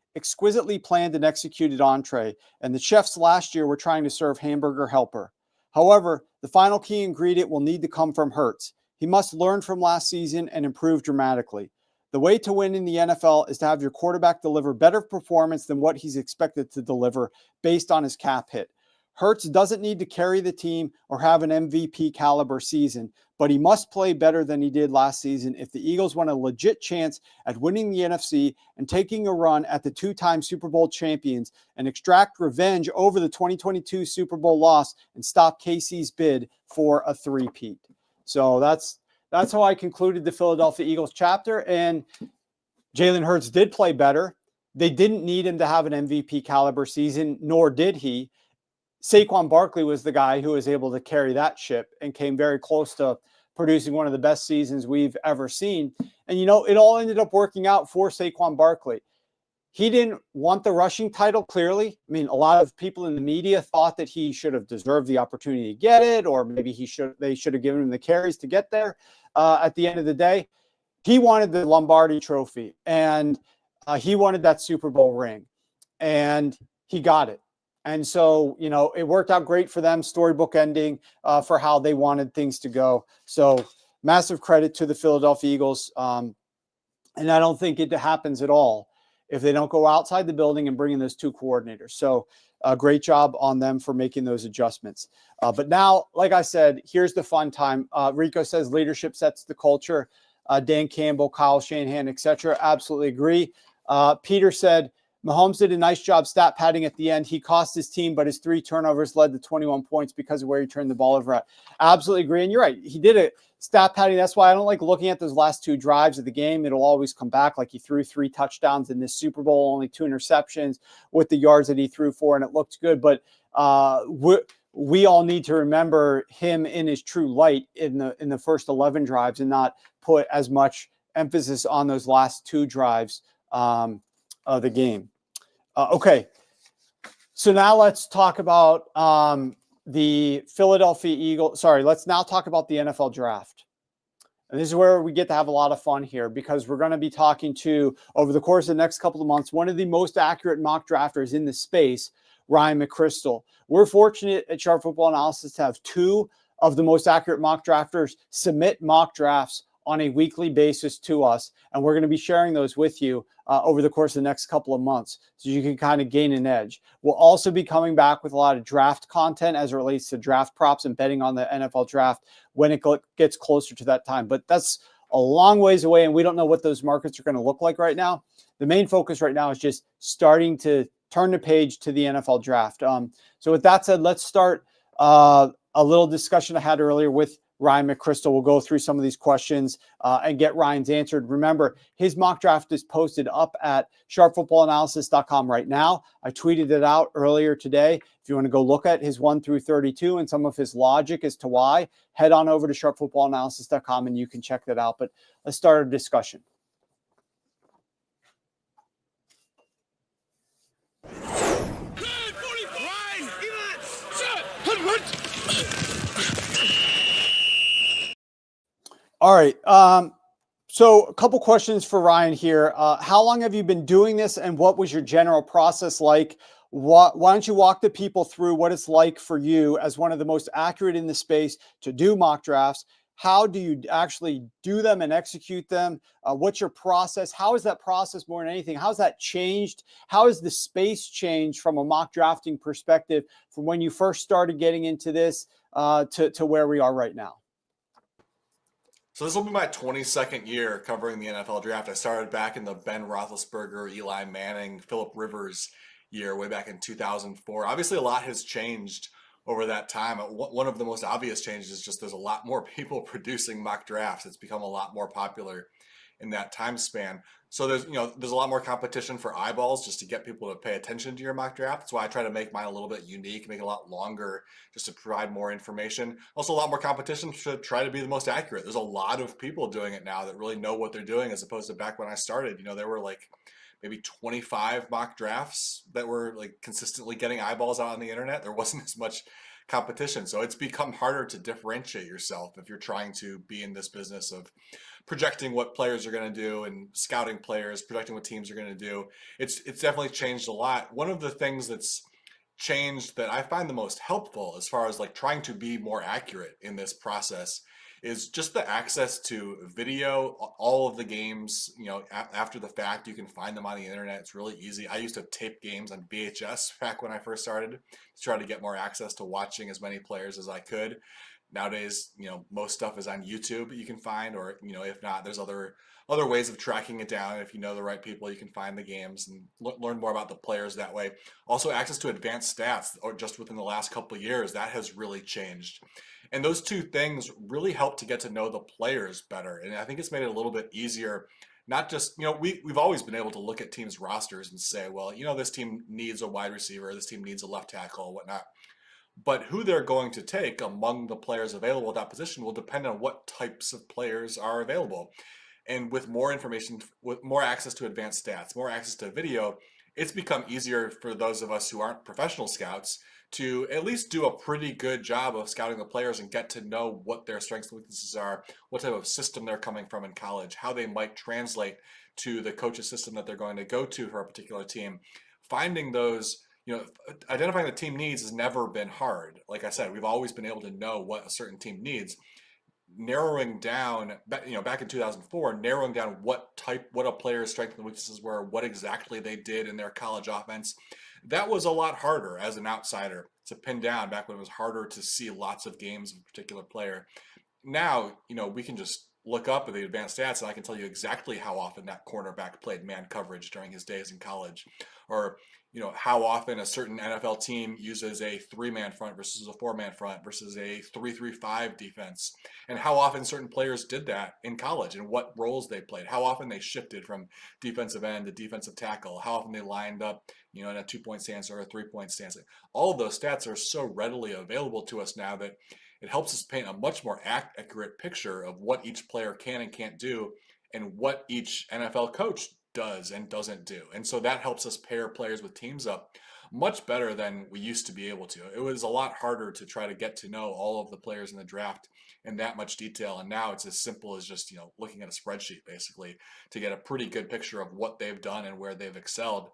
planned and executed entree, and the chefs last year were trying to serve hamburger helper. However, the final key ingredient will need to come from Hurts. He must learn from last season and improve dramatically. The way to win in the NFL is to have your quarterback deliver better performance than what he's expected to deliver based on his cap hit. Hurts doesn't need to carry the team or have an MVP caliber season, but he must play better than he did last season if the Eagles want a legit chance at winning the NFC and taking a run at the two-time Super Bowl champions and extract revenge over the 2022 Super Bowl loss and stop KC's bid for a three-peat. So that's how I concluded the Philadelphia Eagles chapter. And Jalen Hurts did play better. They didn't need him to have an MVP caliber season, nor did he. Saquon Barkley was the guy who was able to carry that ship and came very close to producing one of the best seasons we've ever seen. And, it all ended up working out for Saquon Barkley. He didn't want the rushing title, clearly. I mean, a lot of people in the media thought that he should have deserved the opportunity to get it, or maybe they should have given him the carries to get there. At the end of the day, he wanted the Lombardi trophy, and he wanted that Super Bowl ring, and he got it. And so, it worked out great for them, storybook ending for how they wanted things to go. So massive credit to the Philadelphia Eagles. And I don't think it happens at all if they don't go outside the building and bring in those two coordinators. So great job on them for making those adjustments. But now, like I said, here's the fun time. Rico says leadership sets the culture. Dan Campbell, Kyle Shanahan, etc. Absolutely agree. Peter said, Mahomes did a nice job stat padding at the end. He cost his team, but his 3 turnovers led to 21 points because of where he turned the ball over at. Absolutely agree. And you're right. He did a stat padding. That's why I don't like looking at those last 2 drives of the game. It'll always come back. Like, he threw 3 touchdowns in this Super Bowl, only 2 interceptions with the yards that he threw for, and it looked good. But we all need to remember him in his true light in the first 11 drives and not put as much emphasis on those last 2 drives of the game. Okay, so now let's talk about the Philadelphia Eagles. Sorry, let's now talk about the NFL draft. And this is where we get to have a lot of fun here, because we're going to be talking to, over the course of the next couple of months, one of the most accurate mock drafters in the space, Ryan McCrystal. We're fortunate at Sharp Football Analysis to have 2 of the most accurate mock drafters submit mock drafts on a weekly basis to us. And we're going to be sharing those with you over the course of the next couple of months, so you can kind of gain an edge. We'll also be coming back with a lot of draft content as it relates to draft props and betting on the NFL draft when it gets closer to that time. But that's a long ways away, and we don't know what those markets are going to look like right now. The main focus right now is just starting to turn the page to the NFL draft. So with that said, let's start a little discussion I had earlier with Ryan McCrystal. We'll go through some of these questions and get Ryan's answered. Remember, his mock draft is posted up at sharpfootballanalysis.com right now. I tweeted it out earlier today. If you want to go look at his 1 through 32 and some of his logic as to why, head on over to sharpfootballanalysis.com and you can check that out. But let's start a discussion. All right. So a couple questions for Ryan here. How long have you been doing this, and what was your general process like? Why don't you walk the people through what it's like for you as one of the most accurate in the space to do mock drafts? How do you actually do them and execute them? What's your process? How is that process more than anything? How's that changed? How has the space changed from a mock drafting perspective from when you first started getting into this to where we are right now? So this will be my 22nd year covering the NFL draft. I started back in the Ben Roethlisberger, Eli Manning, Phillip Rivers year way back in 2004. Obviously, a lot has changed over that time. One of the most obvious changes is just there's a lot more people producing mock drafts. It's become a lot more popular in that time span. So there's a lot more competition for eyeballs just to get people to pay attention to your mock draft. That's why I try to make mine a little bit unique, make it a lot longer just to provide more information. Also, a lot more competition to try to be the most accurate. There's a lot of people doing it now that really know what they're doing, as opposed to back when I started. There were like maybe 25 mock drafts that were like consistently getting eyeballs out on the internet. There wasn't as much competition. So it's become harder to differentiate yourself if you're trying to be in this business of projecting what players are going to do and scouting players, projecting what teams are going to do. It's definitely changed a lot. One of the things that's changed that I find the most helpful as far as like trying to be more accurate in this process is just the access to video, all of the games, after the fact. You can find them on the internet. It's really easy. I used to tape games on VHS back when I first started to try to get more access to watching as many players as I could. Nowadays, most stuff is on YouTube you can find, or if not, there's other ways of tracking it down. If you know the right people, you can find the games and learn more about the players that way. Also, access to advanced stats, or just within the last couple of years, that has really changed. And those two things really help to get to know the players better. And I think it's made it a little bit easier. Not just, we've always been able to look at teams' rosters and say, well, this team needs a wide receiver, this team needs a left tackle, whatnot. But who they're going to take among the players available at that position will depend on what types of players are available. And with more information, with more access to advanced stats, more access to video, it's become easier for those of us who aren't professional scouts to at least do a pretty good job of scouting the players and get to know what their strengths and weaknesses are, what type of system they're coming from in college, how they might translate to the coach's system that they're going to go to for a particular team. Finding those, identifying the team needs has never been hard. Like I said, we've always been able to know what a certain team needs. Narrowing down, back in 2004, narrowing down what a player's strengths and weaknesses were, what exactly they did in their college offense, that was a lot harder as an outsider to pin down back when it was harder to see lots of games of a particular player. Now, we can just look up at the advanced stats and I can tell you exactly how often that cornerback played man coverage during his days in college, or how often a certain NFL team uses a 3-man front versus a 4-man front versus a 3-3-5 defense, and how often certain players did that in college and what roles they played, how often they shifted from defensive end to defensive tackle, how often they lined up, in a 2-point stance or a 3-point stance. All of those stats are so readily available to us now that it helps us paint a much more accurate picture of what each player can and can't do and what each NFL coach does and doesn't do. And so that helps us pair players with teams up much better than we used to be able to. It was a lot harder to try to get to know all of the players in the draft in that much detail. And now it's as simple as just, looking at a spreadsheet basically to get a pretty good picture of what they've done and where they've excelled,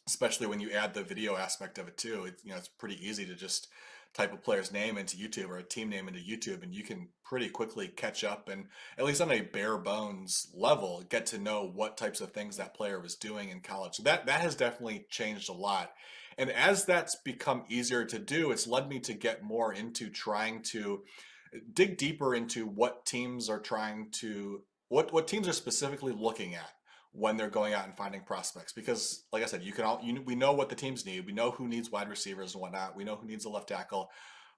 especially when you add the video aspect of it too. It's pretty easy to just type a player's name into YouTube or a team name into YouTube, and you can pretty quickly catch up and, at least on a bare bones level, get to know what types of things that player was doing in college. So that has definitely changed a lot. And as that's become easier to do, it's led me to get more into trying to dig deeper into what teams are what teams are specifically looking at when they're going out and finding prospects. Because like I said, we know what the teams need. We know who needs wide receivers and whatnot. We know who needs a left tackle,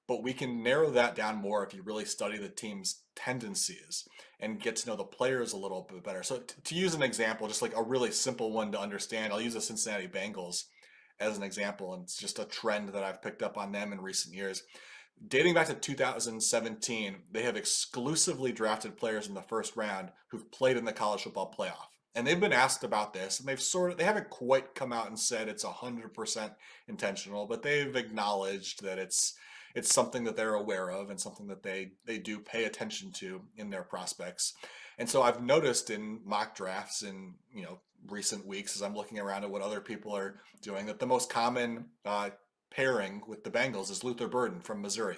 but we can narrow that down more if you really study the team's tendencies and get to know the players a little bit better. So to use an example, just like a really simple one to understand, I'll use the Cincinnati Bengals as an example. And it's just a trend that I've picked up on them in recent years. Dating back to 2017, they have exclusively drafted players in the first round who've played in the college football playoff. And they've been asked about this, and they haven't quite come out and said it's 100% intentional, but they've acknowledged that it's something that they're aware of and something that they do pay attention to in their prospects. And so I've noticed in mock drafts in recent weeks, as I'm looking around at what other people are doing, that the most common pairing with the Bengals is Luther Burden from Missouri,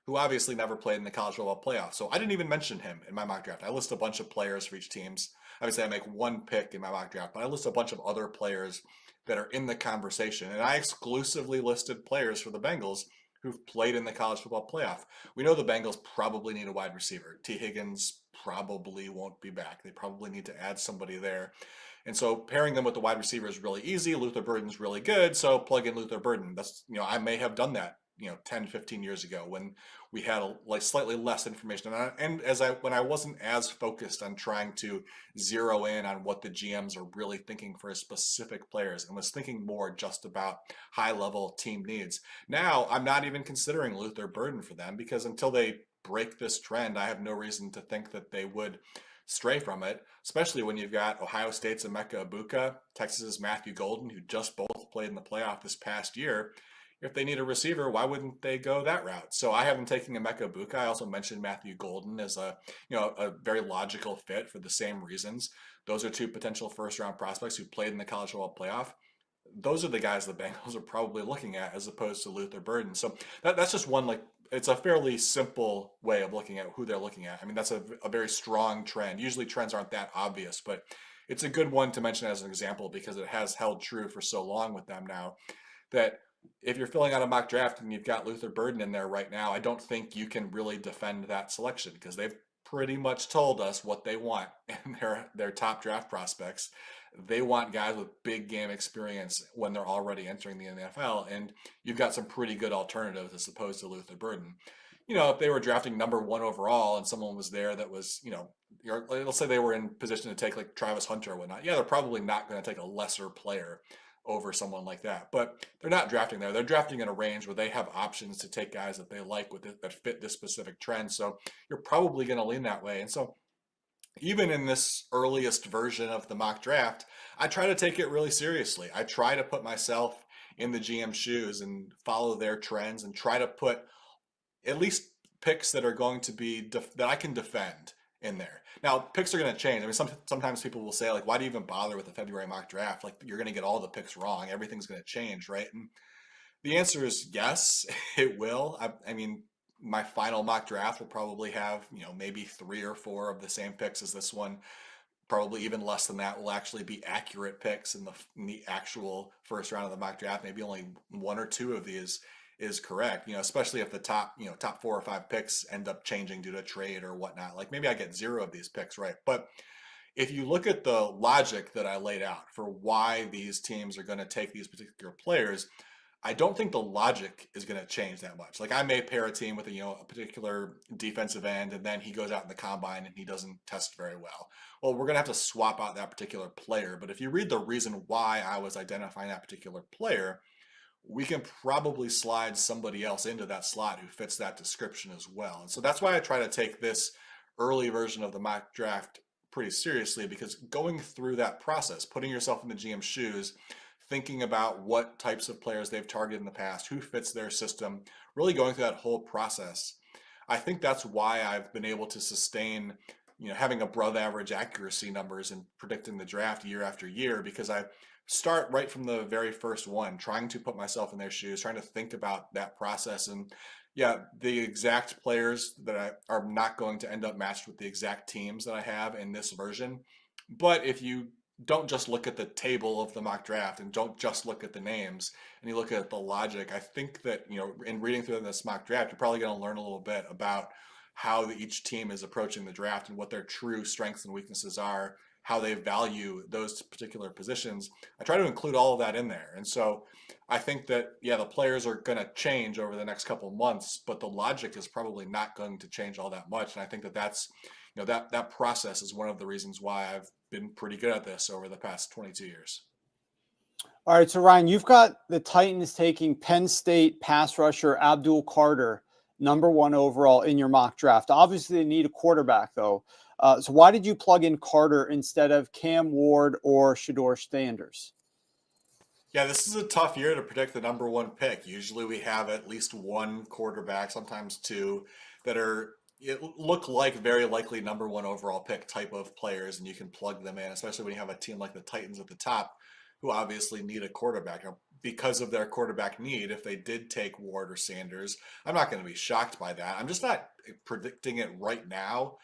who obviously never played in the college football playoff. So I didn't even mention him in my mock draft. I list a bunch of players for each teams. Obviously, I make one pick in my mock draft, but I list a bunch of other players that are in the conversation. And I exclusively listed players for the Bengals who've played in the college football playoff. We know the Bengals probably need a wide receiver. T. Higgins probably won't be back. They probably need to add somebody there. And so pairing them with the wide receiver is really easy. Luther Burden's really good, so plug in Luther Burden. That's, I may have done that 10, 15 years ago when we had slightly less information. And when I wasn't as focused on trying to zero in on what the GMs are really thinking for specific players and was thinking more just about high level team needs. Now I'm not even considering Luther Burden for them, because until they break this trend, I have no reason to think that they would stray from it, especially when you've got Ohio State's Emeka Egbuka, Texas's Matthew Golden, who just both played in the playoff this past year. If they need a receiver, why wouldn't they go that route? So I haven't taken Emeka Egbuka. I also mentioned Matthew Golden as a very logical fit for the same reasons. Those are two potential first-round prospects who played in the college football playoff. Those are the guys the Bengals are probably looking at as opposed to Luther Burden. So that's just one it's a fairly simple way of looking at who they're looking at. I mean, that's a very strong trend. Usually trends aren't that obvious, but it's a good one to mention as an example because it has held true for so long with them now that if you're filling out a mock draft and you've got Luther Burden in there right now, I don't think you can really defend that selection because they've pretty much told us what they want in their top draft prospects. They want guys with big game experience when they're already entering the NFL, and you've got some pretty good alternatives as opposed to Luther Burden. If they were drafting number 1 overall and someone was there that was, let's say they were in position to take like Travis Hunter or whatnot. Yeah, they're probably not going to take a lesser player over someone like that. But they're not drafting there. They're drafting in a range where they have options to take guys that they like with it, that fit this specific trend. So you're probably going to lean that way. And so even in this earliest version of the mock draft, I try to take it really seriously. I try to put myself in the GM shoes and follow their trends and try to put at least picks that are going to be that I can defend in there. Now, picks are going to change. I mean, sometimes people will say, like, why do you even bother with the February mock draft? Like, you're going to get all the picks wrong. Everything's going to change, right? And the answer is yes, it will. I mean, my final mock draft will probably have, maybe 3 or 4 of the same picks as this one. Probably even less than that will actually be accurate picks in the actual first round of the mock draft. Maybe only 1 or 2 of these is correct, especially if the top 4 or 5 picks end up changing due to trade or whatnot. Like maybe I get 0 of these picks right. But if you look at the logic that I laid out for why these teams are going to take these particular players, I don't think the logic is going to change that much. Like I may pair a team with a particular defensive end, and then he goes out in the combine and he doesn't test very well. Well, we're going to have to swap out that particular player. But if you read the reason why I was identifying that particular player, we can probably slide somebody else into that slot who fits that description as well. And so that's why I try to take this early version of the mock draft pretty seriously, because going through that process, putting yourself in the GM's shoes, thinking about what types of players they've targeted in the past, who fits their system, really going through that whole process. I think that's why I've been able to sustain, having above average accuracy numbers and predicting the draft year after year, because I start right from the very first one, trying to put myself in their shoes, trying to think about that process. And yeah, the exact players that are not going to end up matched with the exact teams that I have in this version. But if you don't just look at the table of the mock draft and don't just look at the names and you look at the logic, I think that, in reading through this mock draft, you're probably going to learn a little bit about how each team is approaching the draft and what their true strengths and weaknesses are, how they value those particular positions. I try to include all of that in there. And so I think that, yeah, the players are going to change over the next couple of months, but the logic is probably not going to change all that much. And I think that that's, that process is one of the reasons why I've been pretty good at this over the past 22 years. All right, so Ryan, you've got the Titans taking Penn State pass rusher Abdul Carter, number 1 overall in your mock draft. Obviously, they need a quarterback, though. So why did you plug in Carter instead of Cam Ward or Shedeur Sanders? Yeah, this is a tough year to predict the number 1 pick. Usually we have at least 1 quarterback, sometimes 2, that look like very likely number 1 overall pick type of players, and you can plug them in, especially when you have a team like the Titans at the top, who obviously need a quarterback. Now, because of their quarterback need, if they did take Ward or Sanders, I'm not going to be shocked by that. I'm just not predicting it right now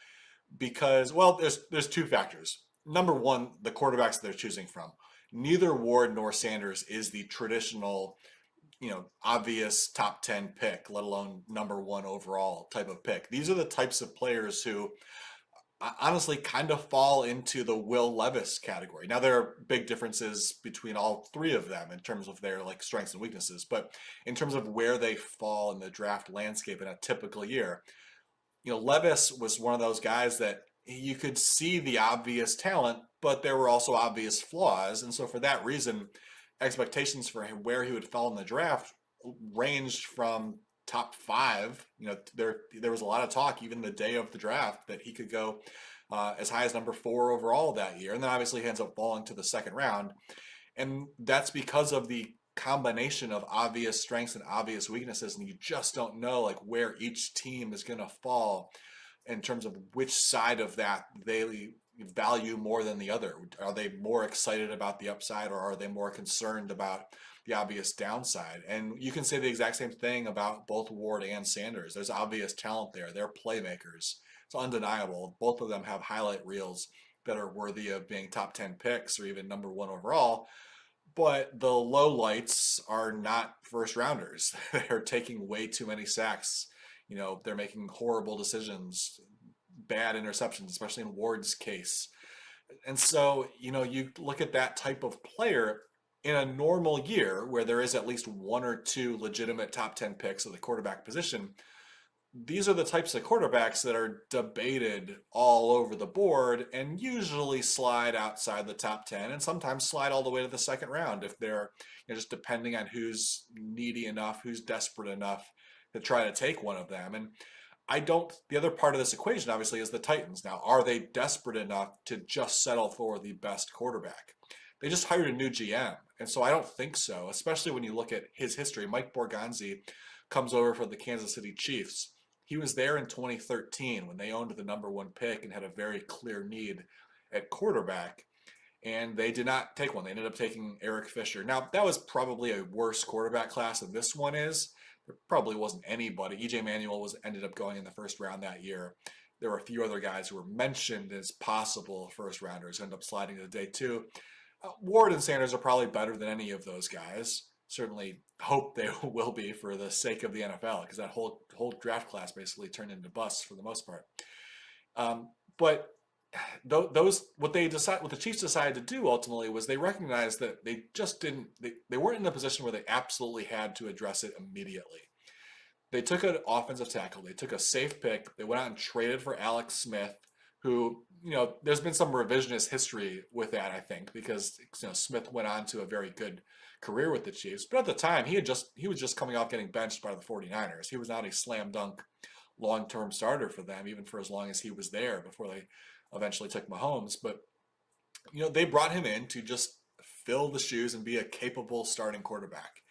because, well, there's 2 factors. Number 1, the quarterbacks they're choosing from. Neither Ward nor Sanders is the traditional, obvious top 10 pick, let alone number 1 overall type of pick. These are the types of players who honestly kind of fall into the Will Levis category. Now, there are big differences between all 3 of them in terms of their strengths and weaknesses, but in terms of where they fall in the draft landscape in a typical year, Levis was one of those guys that you could see the obvious talent, but there were also obvious flaws. And so for that reason, expectations for him, where he would fall in the draft, ranged from top 5. There was a lot of talk even the day of the draft that he could go as high as number 4 overall that year. And then obviously he ends up falling to the second round. And that's because of the combination of obvious strengths and obvious weaknesses. And you just don't know where each team is going to fall in terms of which side of that they value more than the other? Are they more excited about the upside, or are they more concerned about the obvious downside? And you can say the exact same thing about both Ward and Sanders. There's obvious talent there. They're playmakers. It's undeniable. Both of them have highlight reels that are worthy of being top 10 picks or even number one overall. But the lowlights are not first rounders. They're taking way too many sacks. They're making horrible decisions, bad interceptions, especially in Ward's case. And so, you look at that type of player in a normal year where there is at least one or two legitimate top 10 picks at the quarterback position. These are the types of quarterbacks that are debated all over the board and usually slide outside the top 10 and sometimes slide all the way to the second round if they're just depending on who's needy enough, who's desperate enough to try to take one of them. And the other part of this equation obviously is the Titans. Now, are they desperate enough to just settle for the best quarterback? They just hired a new GM. And so I don't think so, especially when you look at his history. Mike Borgonzi comes over for the Kansas City Chiefs. He was there in 2013 when they owned the number one pick and had a very clear need at quarterback. And they did not take one. They ended up taking Eric Fisher. Now, that was probably a worse quarterback class than this one is. There probably wasn't anybody. EJ Manuel ended up going in the first round that year. There were a few other guys who were mentioned as possible first rounders who ended up sliding to day two. Ward and Sanders are probably better than any of those guys. Certainly hope they will be for the sake of the NFL, because that whole draft class basically turned into busts for the most part. But what the Chiefs decided to do ultimately was they recognized that they just they weren't in a position where they absolutely had to address it immediately. They took an offensive tackle. They took a safe pick. They went out and traded for Alex Smith, who, there's been some revisionist history with that, I think, because Smith went on to a very good career with the Chiefs. But at the time, he was just coming off getting benched by the 49ers. He was not a slam dunk long-term starter for them, even for as long as he was there before they eventually took Mahomes. But, they brought him in to just fill the shoes and be a capable starting quarterback.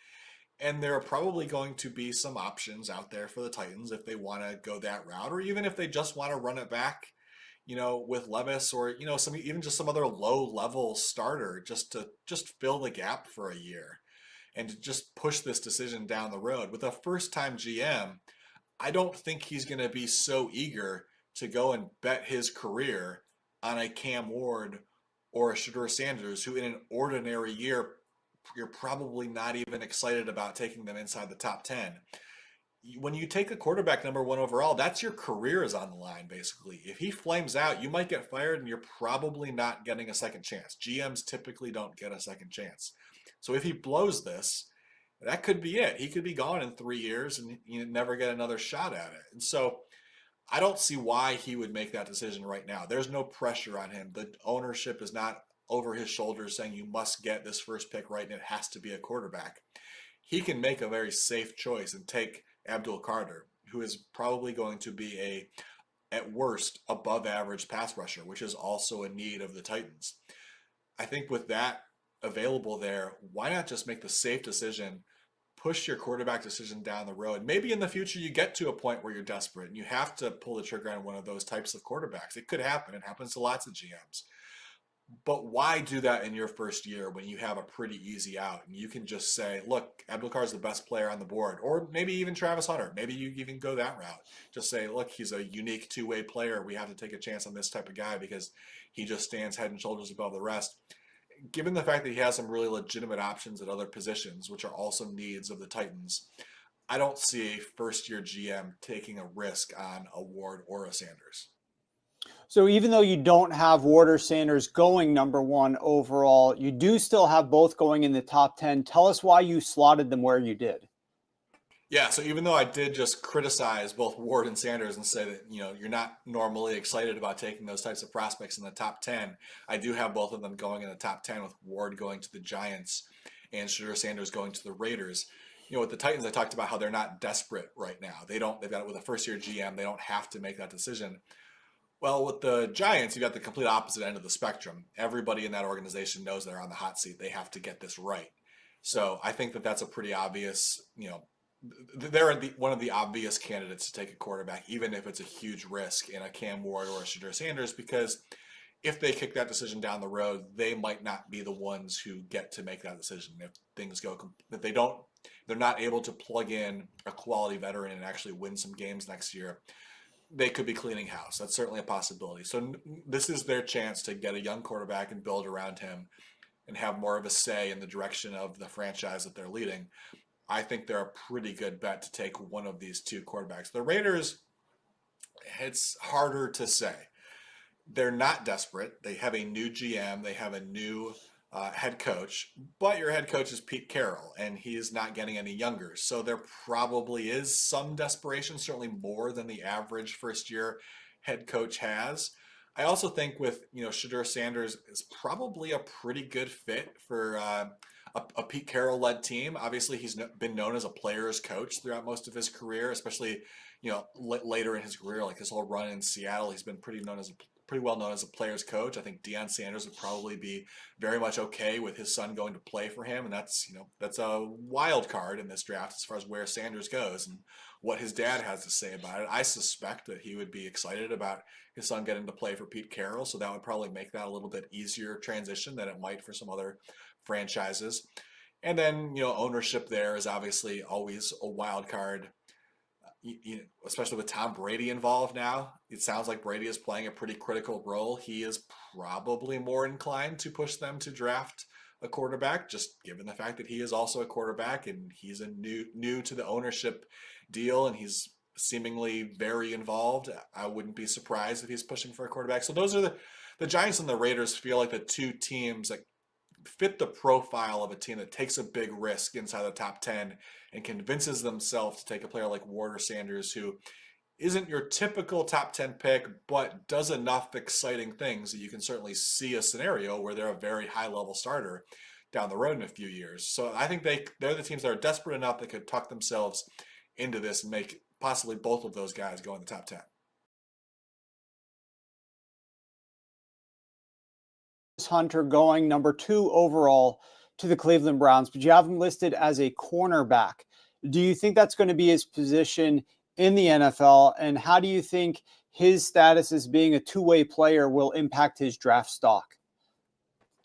And there are probably going to be some options out there for the Titans if they want to go that route, or even if they just want to run it back, with Levis, or, some other low-level starter just to fill the gap for a year and to just push this decision down the road. With a first-time GM, I don't think he's going to be so eager to go and bet his career on a Cam Ward or a Shedeur Sanders, who in an ordinary year, you're probably not even excited about taking them inside the top 10. When you take a quarterback number one overall, that's your career is on the line, basically. If he flames out, you might get fired and you're probably not getting a second chance. GMs typically don't get a second chance. So if he blows this, that could be it. He could be gone in 3 years and you never get another shot at it. And so I don't see why he would make that decision right now. There's no pressure on him. The ownership is not over his shoulders saying you must get this first pick right and it has to be a quarterback. He can make a very safe choice and take Abdul Carter, who is probably going to be at worst, above average pass rusher, which is also a need of the Titans. I think with that available there, why not just make the safe decision, push your quarterback decision down the road? Maybe in the future you get to a point where you're desperate and you have to pull the trigger on one of those types of quarterbacks. It could happen. It happens to lots of GMs. But why do that in your first year when you have a pretty easy out and you can just say, look, Abdul-Carr is the best player on the board, or maybe even Travis Hunter. Maybe you even go that route. Just say, look, he's a unique two-way player. We have to take a chance on this type of guy because he just stands head and shoulders above the rest. Given the fact that he has some really legitimate options at other positions, which are also needs of the Titans, I don't see a first-year GM taking a risk on a Ward or a Sanders. So even though you don't have Ward or Sanders going number one overall, you do still have both going in the top 10. Tell us why you slotted them where you did. Yeah, so even though I did just criticize both Ward and Sanders and say that, you're not normally excited about taking those types of prospects in the top 10, I do have both of them going in the top 10, with Ward going to the Giants and Shedeur Sanders going to the Raiders. With the Titans, I talked about how they're not desperate right now. They've got it with a first-year GM. They don't have to make that decision. Well, with the Giants, you got the complete opposite end of the spectrum. Everybody in that organization knows they're on the hot seat. They have to get this right. So I think that that's a pretty obvious, they're one of the obvious candidates to take a quarterback, even if it's a huge risk in a Cam Ward or a Shedeur Sanders, because if they kick that decision down the road, they might not be the ones who get to make that decision. If things go, if they're not able to plug in a quality veteran and actually win some games next year, they could be cleaning house. That's certainly a possibility. So this is their chance to get a young quarterback and build around him and have more of a say in the direction of the franchise that they're leading. I think they're a pretty good bet to take one of these two quarterbacks. The Raiders, it's harder to say. They're not desperate. They have a new GM. They have a new head coach, but your head coach is Pete Carroll, and he is not getting any younger. So there probably is some desperation, certainly more than the average first-year head coach has. I also think with Shedeur Sanders is probably a pretty good fit for a Pete Carroll-led team. Obviously, he's been known as a player's coach throughout most of his career, especially later in his career, like his whole run in Seattle. He's been pretty well known as a player's coach. I think Deion Sanders would probably be very much okay with his son going to play for him, and that's a wild card in this draft as far as where Sanders goes and what his dad has to say about it. I suspect that he would be excited about his son getting to play for Pete Carroll, so that would probably make that a little bit easier transition than it might for some other franchises. And then ownership there is obviously always a wild card. Especially with Tom Brady involved now, it sounds like Brady is playing a pretty critical role. He is probably more inclined to push them to draft a quarterback, just given the fact that he is also a quarterback and he's a new to the ownership deal, and he's seemingly very involved. I wouldn't be surprised if he's pushing for a quarterback. So those are the Giants and the Raiders feel like the two teams that fit the profile of a team that takes a big risk inside the top 10 and convinces themselves to take a player like Ward or Sanders, who isn't your typical top 10 pick, but does enough exciting things that you can certainly see a scenario where they're a very high-level starter down the road in a few years. So I think they're the teams that are desperate enough that could tuck themselves into this and make possibly both of those guys go in the top 10. Hunter going number 2 overall to the Cleveland Browns, but you have him listed as a cornerback. Do you think that's going to be his position in the NFL? And how do you think his status as being a two-way player will impact his draft stock?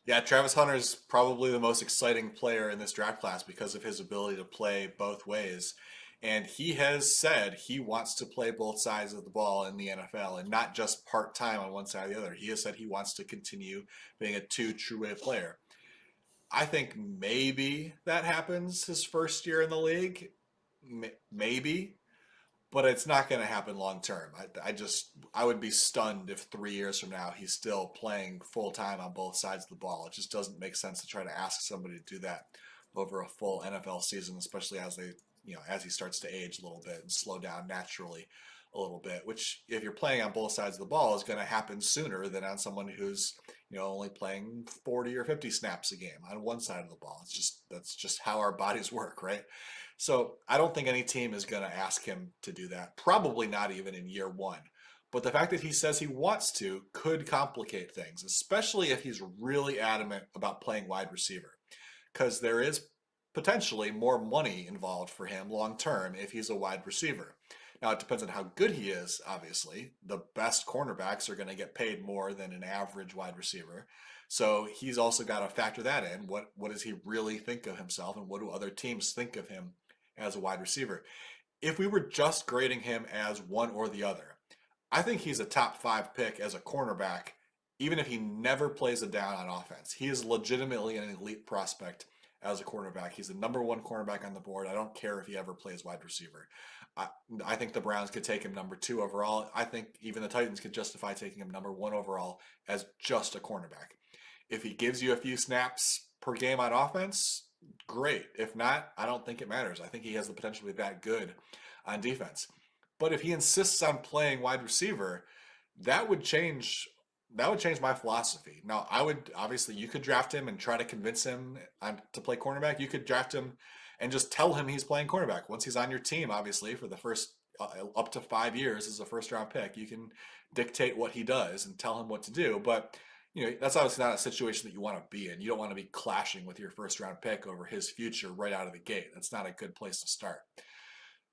Yeah, Travis Hunter is probably the most exciting player in this draft class because of his ability to play both ways. And he has said he wants to play both sides of the ball in the NFL and not just part-time on one side or the other. He has said he wants to continue being a true-way player. I think maybe that happens his first year in the league. Maybe. But it's not going to happen long term. I would be stunned if 3 years from now he's still playing full time on both sides of the ball. It just doesn't make sense to try to ask somebody to do that over a full NFL season, especially as he starts to age a little bit and slow down naturally a little bit. Which, if you're playing on both sides of the ball, is going to happen sooner than on someone who's only playing 40 or 50 snaps a game on one side of the ball. That's just how our bodies work, right? So I don't think any team is going to ask him to do that. Probably not even in year one. But the fact that he says he wants to could complicate things, especially if he's really adamant about playing wide receiver, because there is potentially more money involved for him long term if he's a wide receiver. Now, it depends on how good he is, obviously. The best cornerbacks are going to get paid more than an average wide receiver. So he's also got to factor that in. What does he really think of himself, and what do other teams think of him as a wide receiver? If we were just grading him as one or the other, I think he's a top 5 pick as a cornerback, even if he never plays a down on offense. He is legitimately an elite prospect as a cornerback. He's the number 1 cornerback on the board. I don't care if he ever plays wide receiver. I think the Browns could take him number 2 overall. I think even the Titans could justify taking him number 1 overall as just a cornerback. If he gives you a few snaps per game on offense, great. If not, I don't think it matters. I think he has the potential to be that good on defense. But if he insists on playing wide receiver, that would change my philosophy. Now, you could draft him and try to convince him to play cornerback. You could draft him and just tell him he's playing cornerback. Once he's on your team, obviously, for the first up to 5 years as a first-round pick, you can dictate what he does and tell him what to do. But that's obviously not a situation that you want to be in. You don't want to be clashing with your first-round pick over his future right out of the gate. That's not a good place to start.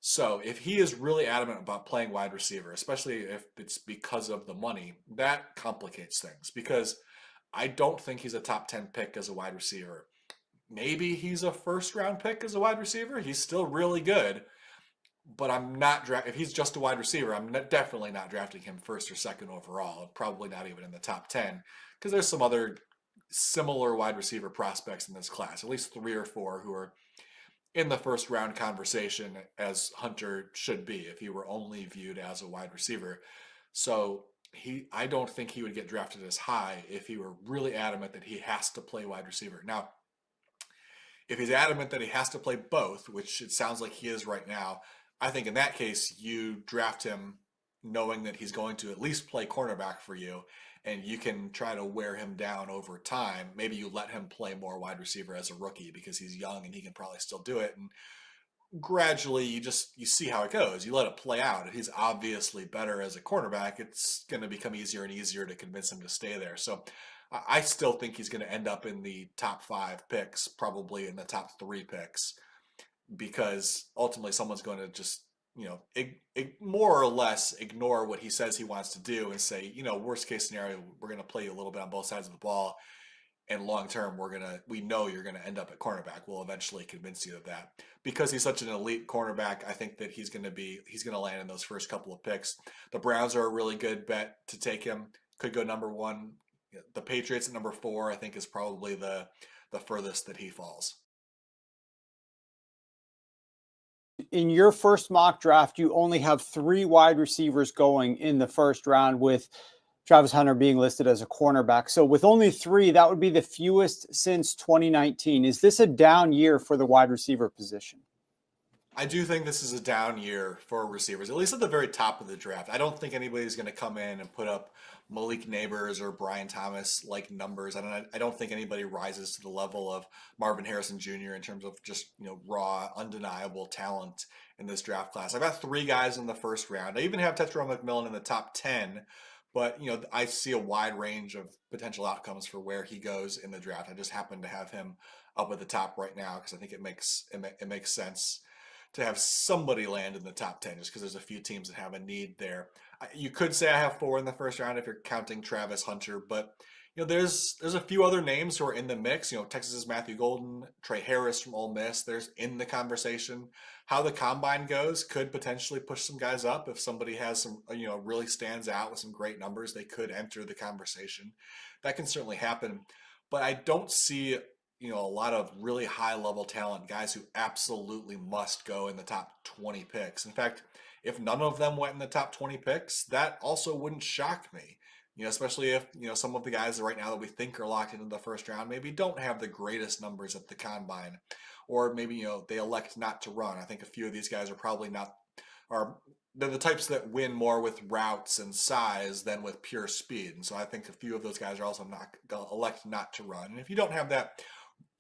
So if he is really adamant about playing wide receiver, especially if it's because of the money, that complicates things because I don't think he's a top 10 pick as a wide receiver. Maybe he's a first round pick as a wide receiver. He's still really good, but I'm not if he's just a wide receiver, I'm definitely not drafting him first or second overall, probably not even in the top 10 because there's some other similar wide receiver prospects in this class, at least 3 or 4 who are in the first round conversation as Hunter should be if he were only viewed as a wide receiver. So I don't think he would get drafted as high if he were really adamant that he has to play wide receiver. Now, if he's adamant that he has to play both, which it sounds like he is right now, I think in that case you draft him knowing that he's going to at least play cornerback for you, and you can try to wear him down over time. Maybe you let him play more wide receiver as a rookie because he's young and he can probably still do it. And gradually you see how it goes. You let it play out. If he's obviously better as a cornerback, it's going to become easier and easier to convince him to stay there. So I still think he's going to end up in the top 5 picks, probably in the top 3 picks, because ultimately someone's going to just, more or less ignore what he says he wants to do and say, worst case scenario, we're going to play you a little bit on both sides of the ball. And long term, we know you're going to end up at cornerback. We'll eventually convince you of that. Because he's such an elite cornerback, I think that he's going to land in those first couple of picks. The Browns are a really good bet to take him. Could go number 1. The Patriots at number 4, I think, is probably the furthest that he falls. In your first mock draft, you only have 3 wide receivers going in the first round, with Travis Hunter being listed as a cornerback. So with only 3, that would be the fewest since 2019. Is this a down year for the wide receiver position? I do think this is a down year for receivers, at least at the very top of the draft. I don't think anybody's going to come in and put up Malik Neighbors or Brian Thomas like numbers. I don't think anybody rises to the level of Marvin Harrison Jr. in terms of just raw, undeniable talent in this draft class. I've got 3 guys in the first round. I even have Tetron McMillan in the top 10. But I see a wide range of potential outcomes for where he goes in the draft. I just happen to have him up at the top right now because I think it makes sense to have somebody land in the top 10 just because there's a few teams that have a need there. You could say I have 4 in the first round if you're counting Travis Hunter, but there's a few other names who are in the mix. Texas's Matthew Golden, Trey Harris from Ole Miss, there's in the conversation. How the combine goes could potentially push some guys up. If somebody has some, really stands out with some great numbers, they could enter the conversation. That can certainly happen. But I don't see a lot of really high level talent, guys who absolutely must go in the top 20 picks. In fact, if none of them went in the top 20 picks, that also wouldn't shock me. Especially if, some of the guys right now that we think are locked into the first round maybe don't have the greatest numbers at the combine, or maybe, they elect not to run. I think a few of these guys are probably they're the types that win more with routes and size than with pure speed. And so I think a few of those guys are also not going to elect not to run. And if you don't have that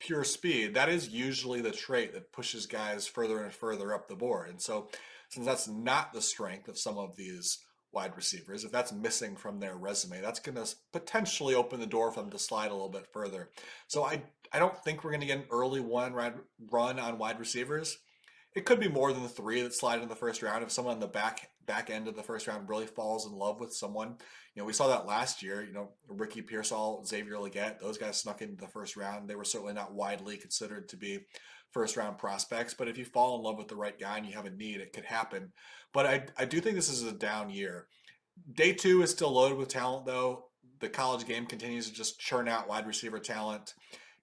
pure speed, that is usually the trait that pushes guys further and further up the board. And so since that's not the strength of some of these wide receivers, if that's missing from their resume, that's going to potentially open the door for them to slide a little bit further. So I don't think we're going to get an early run on wide receivers. It could be more than the 3 that slide in the first round. If someone on the back end of the first round really falls in love with someone, we saw that last year. Ricky Pearsall, Xavier Legette, those guys snuck into the first round. They were certainly not widely considered to be first round prospects, but if you fall in love with the right guy and you have a need, it could happen. But I do think this is a down year. Day 2 is still loaded with talent, though. The college game continues to just churn out wide receiver talent.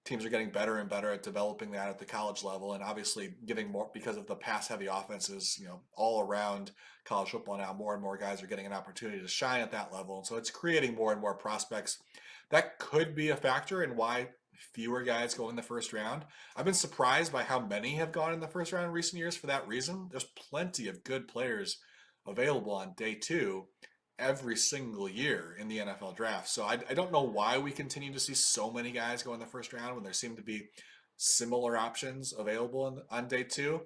Teams are getting better and better at developing that at the college level, and obviously getting more because of the pass-heavy offenses, all around college football now. More and more guys are getting an opportunity to shine at that level, and so it's creating more and more prospects. That could be a factor in why fewer guys go in the first round. I've been surprised by how many have gone in the first round in recent years for that reason. There's plenty of good players available on day 2 every single year in the NFL draft. So I don't know why we continue to see so many guys go in the first round when there seem to be similar options available on day 2.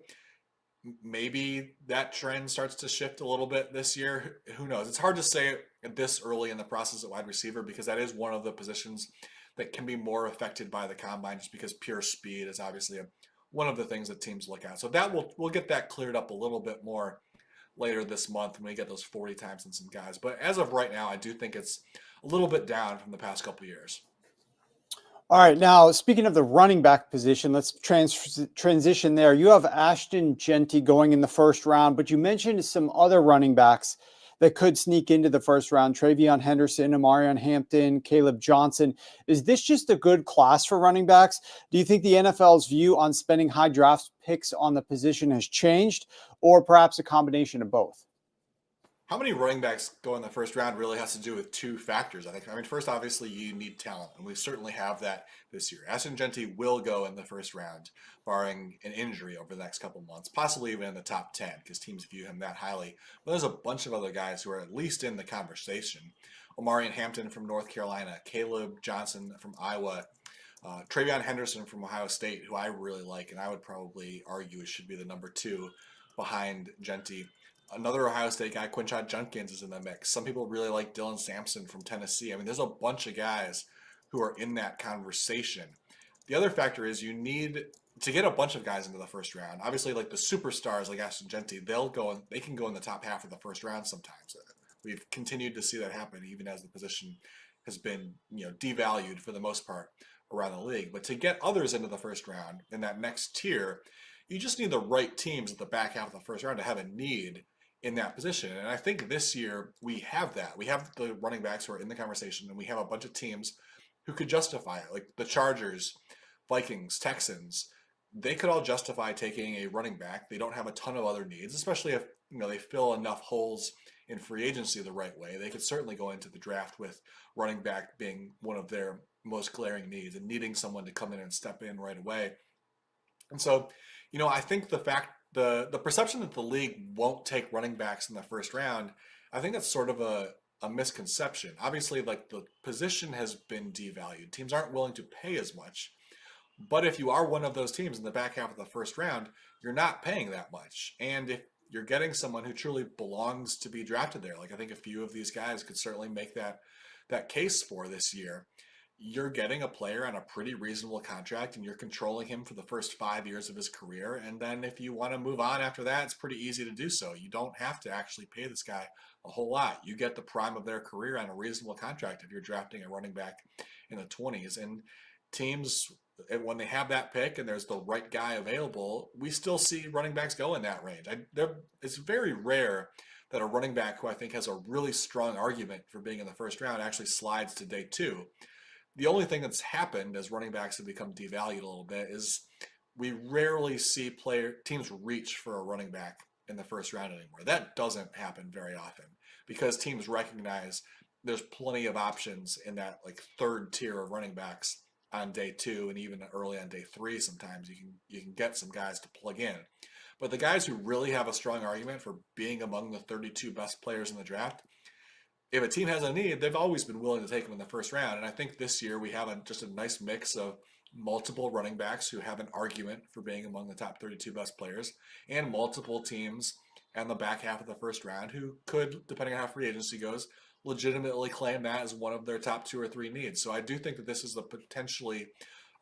Maybe that trend starts to shift a little bit this year. Who knows? It's hard to say this early in the process at wide receiver because that is one of the positions that can be more affected by the combine just because pure speed is obviously a one of the things that teams look at. So that we'll get that cleared up a little bit more later this month when we get those 40 times and some guys. But as of right now, I do think it's a little bit down from the past couple of years. All right, now speaking of the running back position, let's transition there. You have Ashton Jeanty going in the first round, but you mentioned some other running backs that could sneak into the first round. Travion Henderson, Amarion Hampton, Caleb Johnson. Is this just a good class for running backs? Do you think the NFL's view on spending high draft picks on the position has changed, or perhaps a combination of both? How many running backs go in the first round really has to do with two factors, I think. I mean, first, obviously, you need talent, and we certainly have that this year. Ashton Jeanty will go in the first round, barring an injury over the next couple months, possibly even in the top 10, because teams view him that highly. But there's a bunch of other guys who are at least in the conversation. Amarion Hampton from North Carolina, Caleb Johnson from Iowa, Travion Henderson from Ohio State, who I really like, and I would probably argue should be the number 2 behind Jeanty. Another Ohio State guy, Quinshon Judkins, is in the mix. Some people really like Dylan Sampson from Tennessee. I mean, there's a bunch of guys who are in that conversation. The other factor is you need to get a bunch of guys into the first round. Obviously, like the superstars like Ashton Jeanty, they can go in the top half of the first round sometimes. We've continued to see that happen even as the position has been, devalued for the most part around the league. But to get others into the first round in that next tier, you just need the right teams at the back half of the first round to have a need in that position. And I think this year we have that. We have the running backs who are in the conversation, and we have a bunch of teams who could justify it. Like the Chargers, Vikings, Texans, they could all justify taking a running back. They don't have a ton of other needs, especially if they fill enough holes in free agency the right way. They could certainly go into the draft with running back being one of their most glaring needs and needing someone to come in and step in right away. And so, I think the perception that the league won't take running backs in the first round, I think that's sort of a misconception. Obviously, like the position has been devalued. Teams aren't willing to pay as much. But if you are one of those teams in the back half of the first round, you're not paying that much. And if you're getting someone who truly belongs to be drafted there, like I think a few of these guys could certainly make that case for this year, you're getting a player on a pretty reasonable contract and you're controlling him for the first 5 years of his career. And then if you want to move on after that, it's pretty easy to do so. You don't have to actually pay this guy a whole lot. You get the prime of their career on a reasonable contract if you're drafting a running back in the 20s. And teams, when they have that pick and there's the right guy available, we still see running backs go in that range. It's very rare that a running back who I think has a really strong argument for being in the first round actually slides to day 2. The only thing that's happened as running backs have become devalued a little bit is we rarely see teams reach for a running back in the first round anymore. That doesn't happen very often because teams recognize there's plenty of options in that like third tier of running backs on day 2 and even early on day 3. Sometimes you can get some guys to plug in. But the guys who really have a strong argument for being among the 32 best players in the draft, if a team has a need, they've always been willing to take them in the first round. And I think this year we have just a nice mix of multiple running backs who have an argument for being among the top 32 best players and multiple teams in the back half of the first round who could, depending on how free agency goes, legitimately claim that as one of their top 2 or 3 needs. So I do think that this is potentially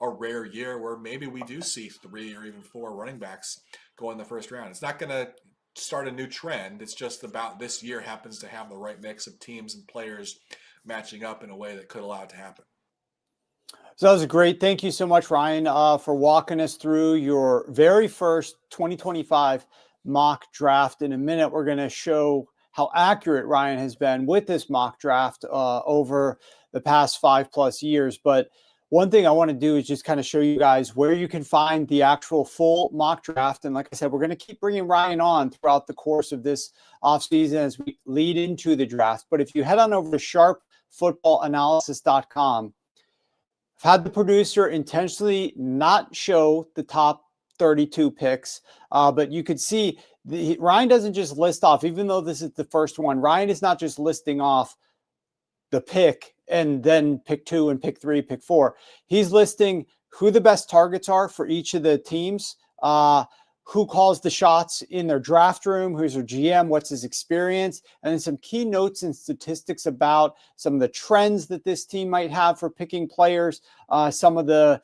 a rare year where maybe we do see 3 or even 4 running backs go in the first round. It's not going to start a new trend. It's just about this year happens to have the right mix of teams and players matching up in a way that could allow it to happen. So that was great. Thank you so much, Ryan, for walking us through your very first 2025 mock draft. In a minute, we're going to show how accurate Ryan has been with this mock draft over the past 5+ years. But one thing I want to do is just kind of show you guys where you can find the actual full mock draft. And like I said, we're going to keep bringing Ryan on throughout the course of this offseason as we lead into the draft. But if you head on over to sharpfootballanalysis.com, I've had the producer intentionally not show the top 32 picks, but you could see Ryan doesn't just list off, even though this is the first one, Ryan is not just listing off the pick and then pick 2 and pick 3, pick 4. He's listing who the best targets are for each of the teams, who calls the shots in their draft room, who's their GM, what's his experience, and then some key notes and statistics about some of the trends that this team might have for picking players, some of the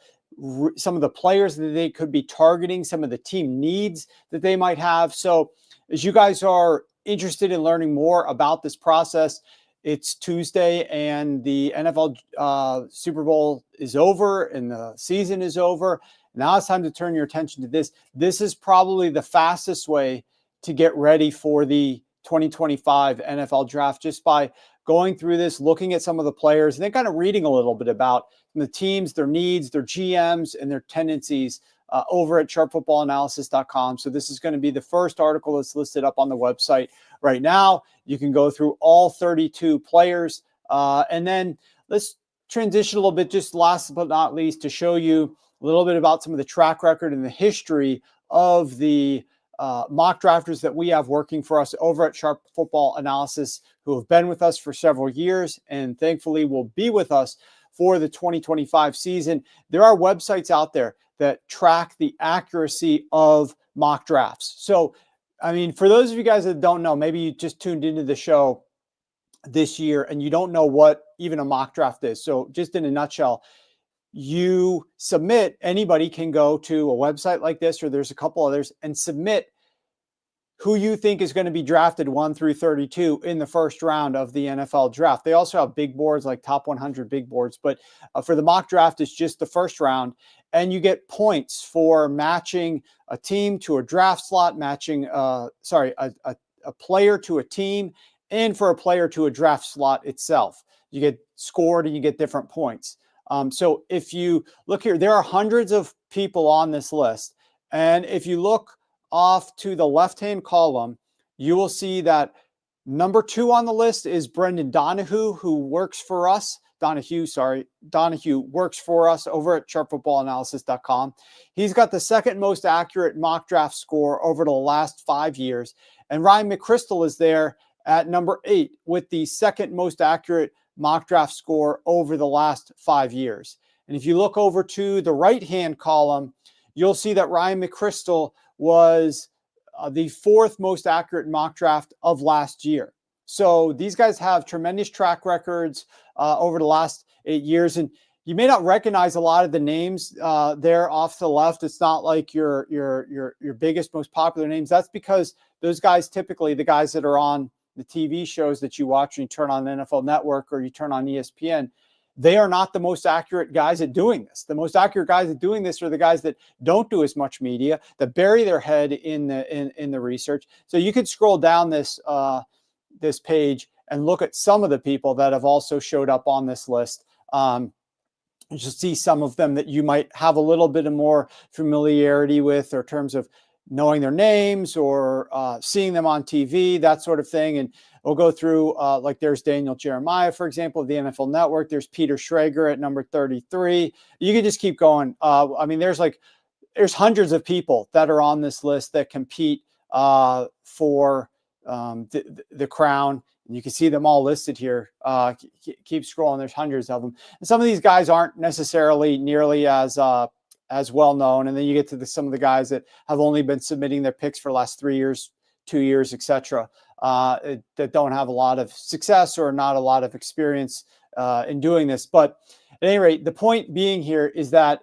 some of the players that they could be targeting, some of the team needs that they might have. So as you guys are interested in learning more about this process, it's Tuesday and the NFL Super Bowl is over and the season is over. Now it's time to turn your attention to this. This is probably the fastest way to get ready for the 2025 NFL draft, just by going through this, looking at some of the players, and then kind of reading a little bit about the teams, their needs, their GMs, and their tendencies over at sharpfootballanalysis.com. So this is going to be the first article that's listed up on the website right now. You can go through all 32 players. And then let's transition a little bit, just last but not least, to show you a little bit about some of the track record and the history of the mock drafters that we have working for us over at Sharp Football Analysis, who have been with us for several years and thankfully will be with us for the 2025 season. There are websites out there that track the accuracy of mock drafts. So, I mean, for those of you guys that don't know, maybe you just tuned into the show this year and you don't know what even a mock draft is. So just in a nutshell, you submit, anybody can go to a website like this, or there's a couple others, and submit who you think is going to be drafted 1 through 32 in the first round of the NFL draft. They also have big boards like top 100 big boards, but for the mock draft, it's just the first round, and you get points for matching a team to a draft slot, matching, a player to a team, and for a player to a draft slot itself. You get scored and you get different points. So if you look here, there are hundreds of people on this list. And if you look off to the left-hand column, you will see that number 2 on the list is Brendan Donahue, who works for us. Donahue works for us over at sharpfootballanalysis.com. He's got the second most accurate mock draft score over the last 5 years. And Ryan McCrystal is there at number 8 with the second most accurate mock draft score over the last 5 years. And if you look over to the right-hand column, you'll see that Ryan McCrystal was the 4th most accurate mock draft of last year. So these guys have tremendous track records over the last 8 years. And you may not recognize a lot of the names there off to the left. It's not like your biggest, most popular names. That's because those guys, typically the guys that are on the TV shows that you watch when you turn on NFL Network or you turn on ESPN, they are not the most accurate guys at doing this. The most accurate guys at doing this are the guys that don't do as much media, that bury their head in the research. So you could scroll down this page and look at some of the people that have also showed up on this list. You should see some of them that you might have a little bit of more familiarity with, or in terms of knowing their names or seeing them on TV, that sort of thing. And we'll go through, like there's Daniel Jeremiah, for example, of the NFL Network. There's Peter Schrager at number 33. You can just keep going. I mean, there's hundreds of people that are on this list that compete for the crown. And you can see them all listed here. Keep scrolling. There's hundreds of them. And some of these guys aren't necessarily nearly as well known. And then you get to some of the guys that have only been submitting their picks for the last 3 years, 2 years, etc., that don't have a lot of success or not a lot of experience in doing this. But at any rate, the point being here is that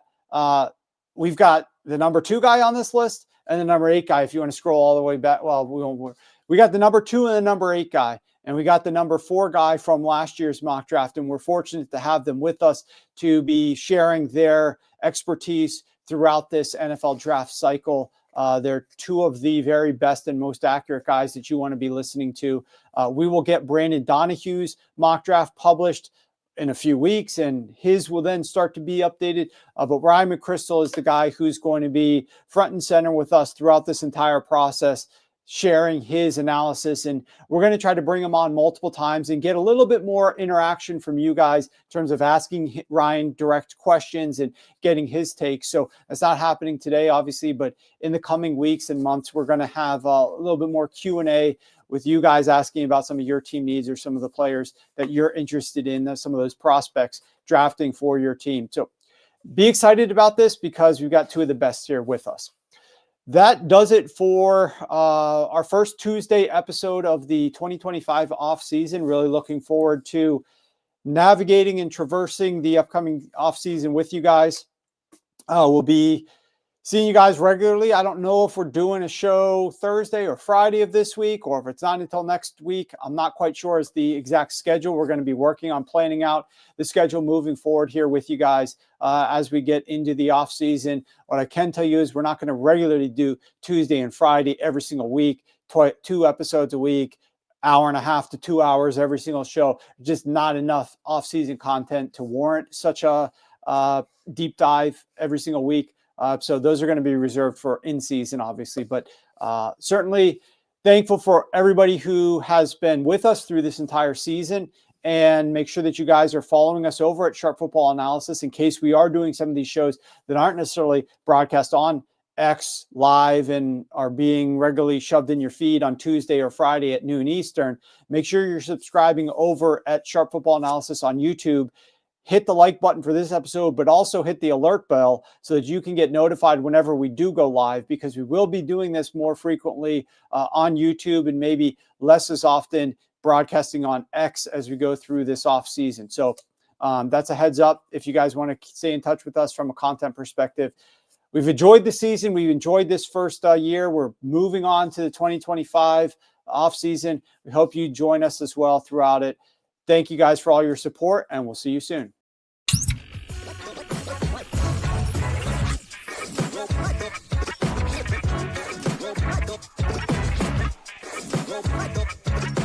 we've got the number 2 guy on this list and the number 8 guy. If you want to scroll all the way back, well, we got the number 2 and the number 8 guy. And we got the number 4 guy from last year's mock draft. And we're fortunate to have them with us to be sharing their expertise throughout this NFL draft cycle. They're 2 of the very best and most accurate guys that you want to be listening to. We will get Brandon Donahue's mock draft published in a few weeks, and his will then start to be updated. But Ryan McCrystal is the guy who's going to be front and center with us throughout this entire process, sharing his analysis. And we're going to try to bring him on multiple times and get a little bit more interaction from you guys in terms of asking Ryan direct questions and getting his takes. So that's not happening today, obviously, but in the coming weeks and months, we're going to have a little bit more Q&A with you guys asking about some of your team needs or some of the players that you're interested in, some of those prospects drafting for your team. So be excited about this because we've got 2 of the best here with us. That does it for our first Tuesday episode of the 2025 off season. Really looking forward to navigating and traversing the upcoming off season with you guys. We'll be seeing you guys regularly. I don't know if we're doing a show Thursday or Friday of this week, or if it's not until next week. I'm not quite sure as the exact schedule. We're going to be working on planning out the schedule moving forward here with you guys as we get into the off season. What I can tell you is we're not going to regularly do Tuesday and Friday every single week, 2 episodes a week, hour and a half to 2 hours every single show. Just not enough off-season content to warrant such a deep dive every single week. So those are going to be reserved for in season, obviously, but certainly thankful for everybody who has been with us through this entire season, and make sure that you guys are following us over at Sharp Football Analysis in case we are doing some of these shows that aren't necessarily broadcast on X live and are being regularly shoved in your feed on Tuesday or Friday at noon Eastern. Make sure you're subscribing over at Sharp Football Analysis on YouTube. Hit the like button for this episode, but also hit the alert bell so that you can get notified whenever we do go live, because we will be doing this more frequently on YouTube and maybe less as often broadcasting on X as we go through this off season. So that's a heads up if you guys want to stay in touch with us from a content perspective. We've enjoyed the season. We've enjoyed this first year. We're moving on to the 2025 off season. We hope you join us as well throughout it. Thank you guys for all your support, and we'll see you soon. Go,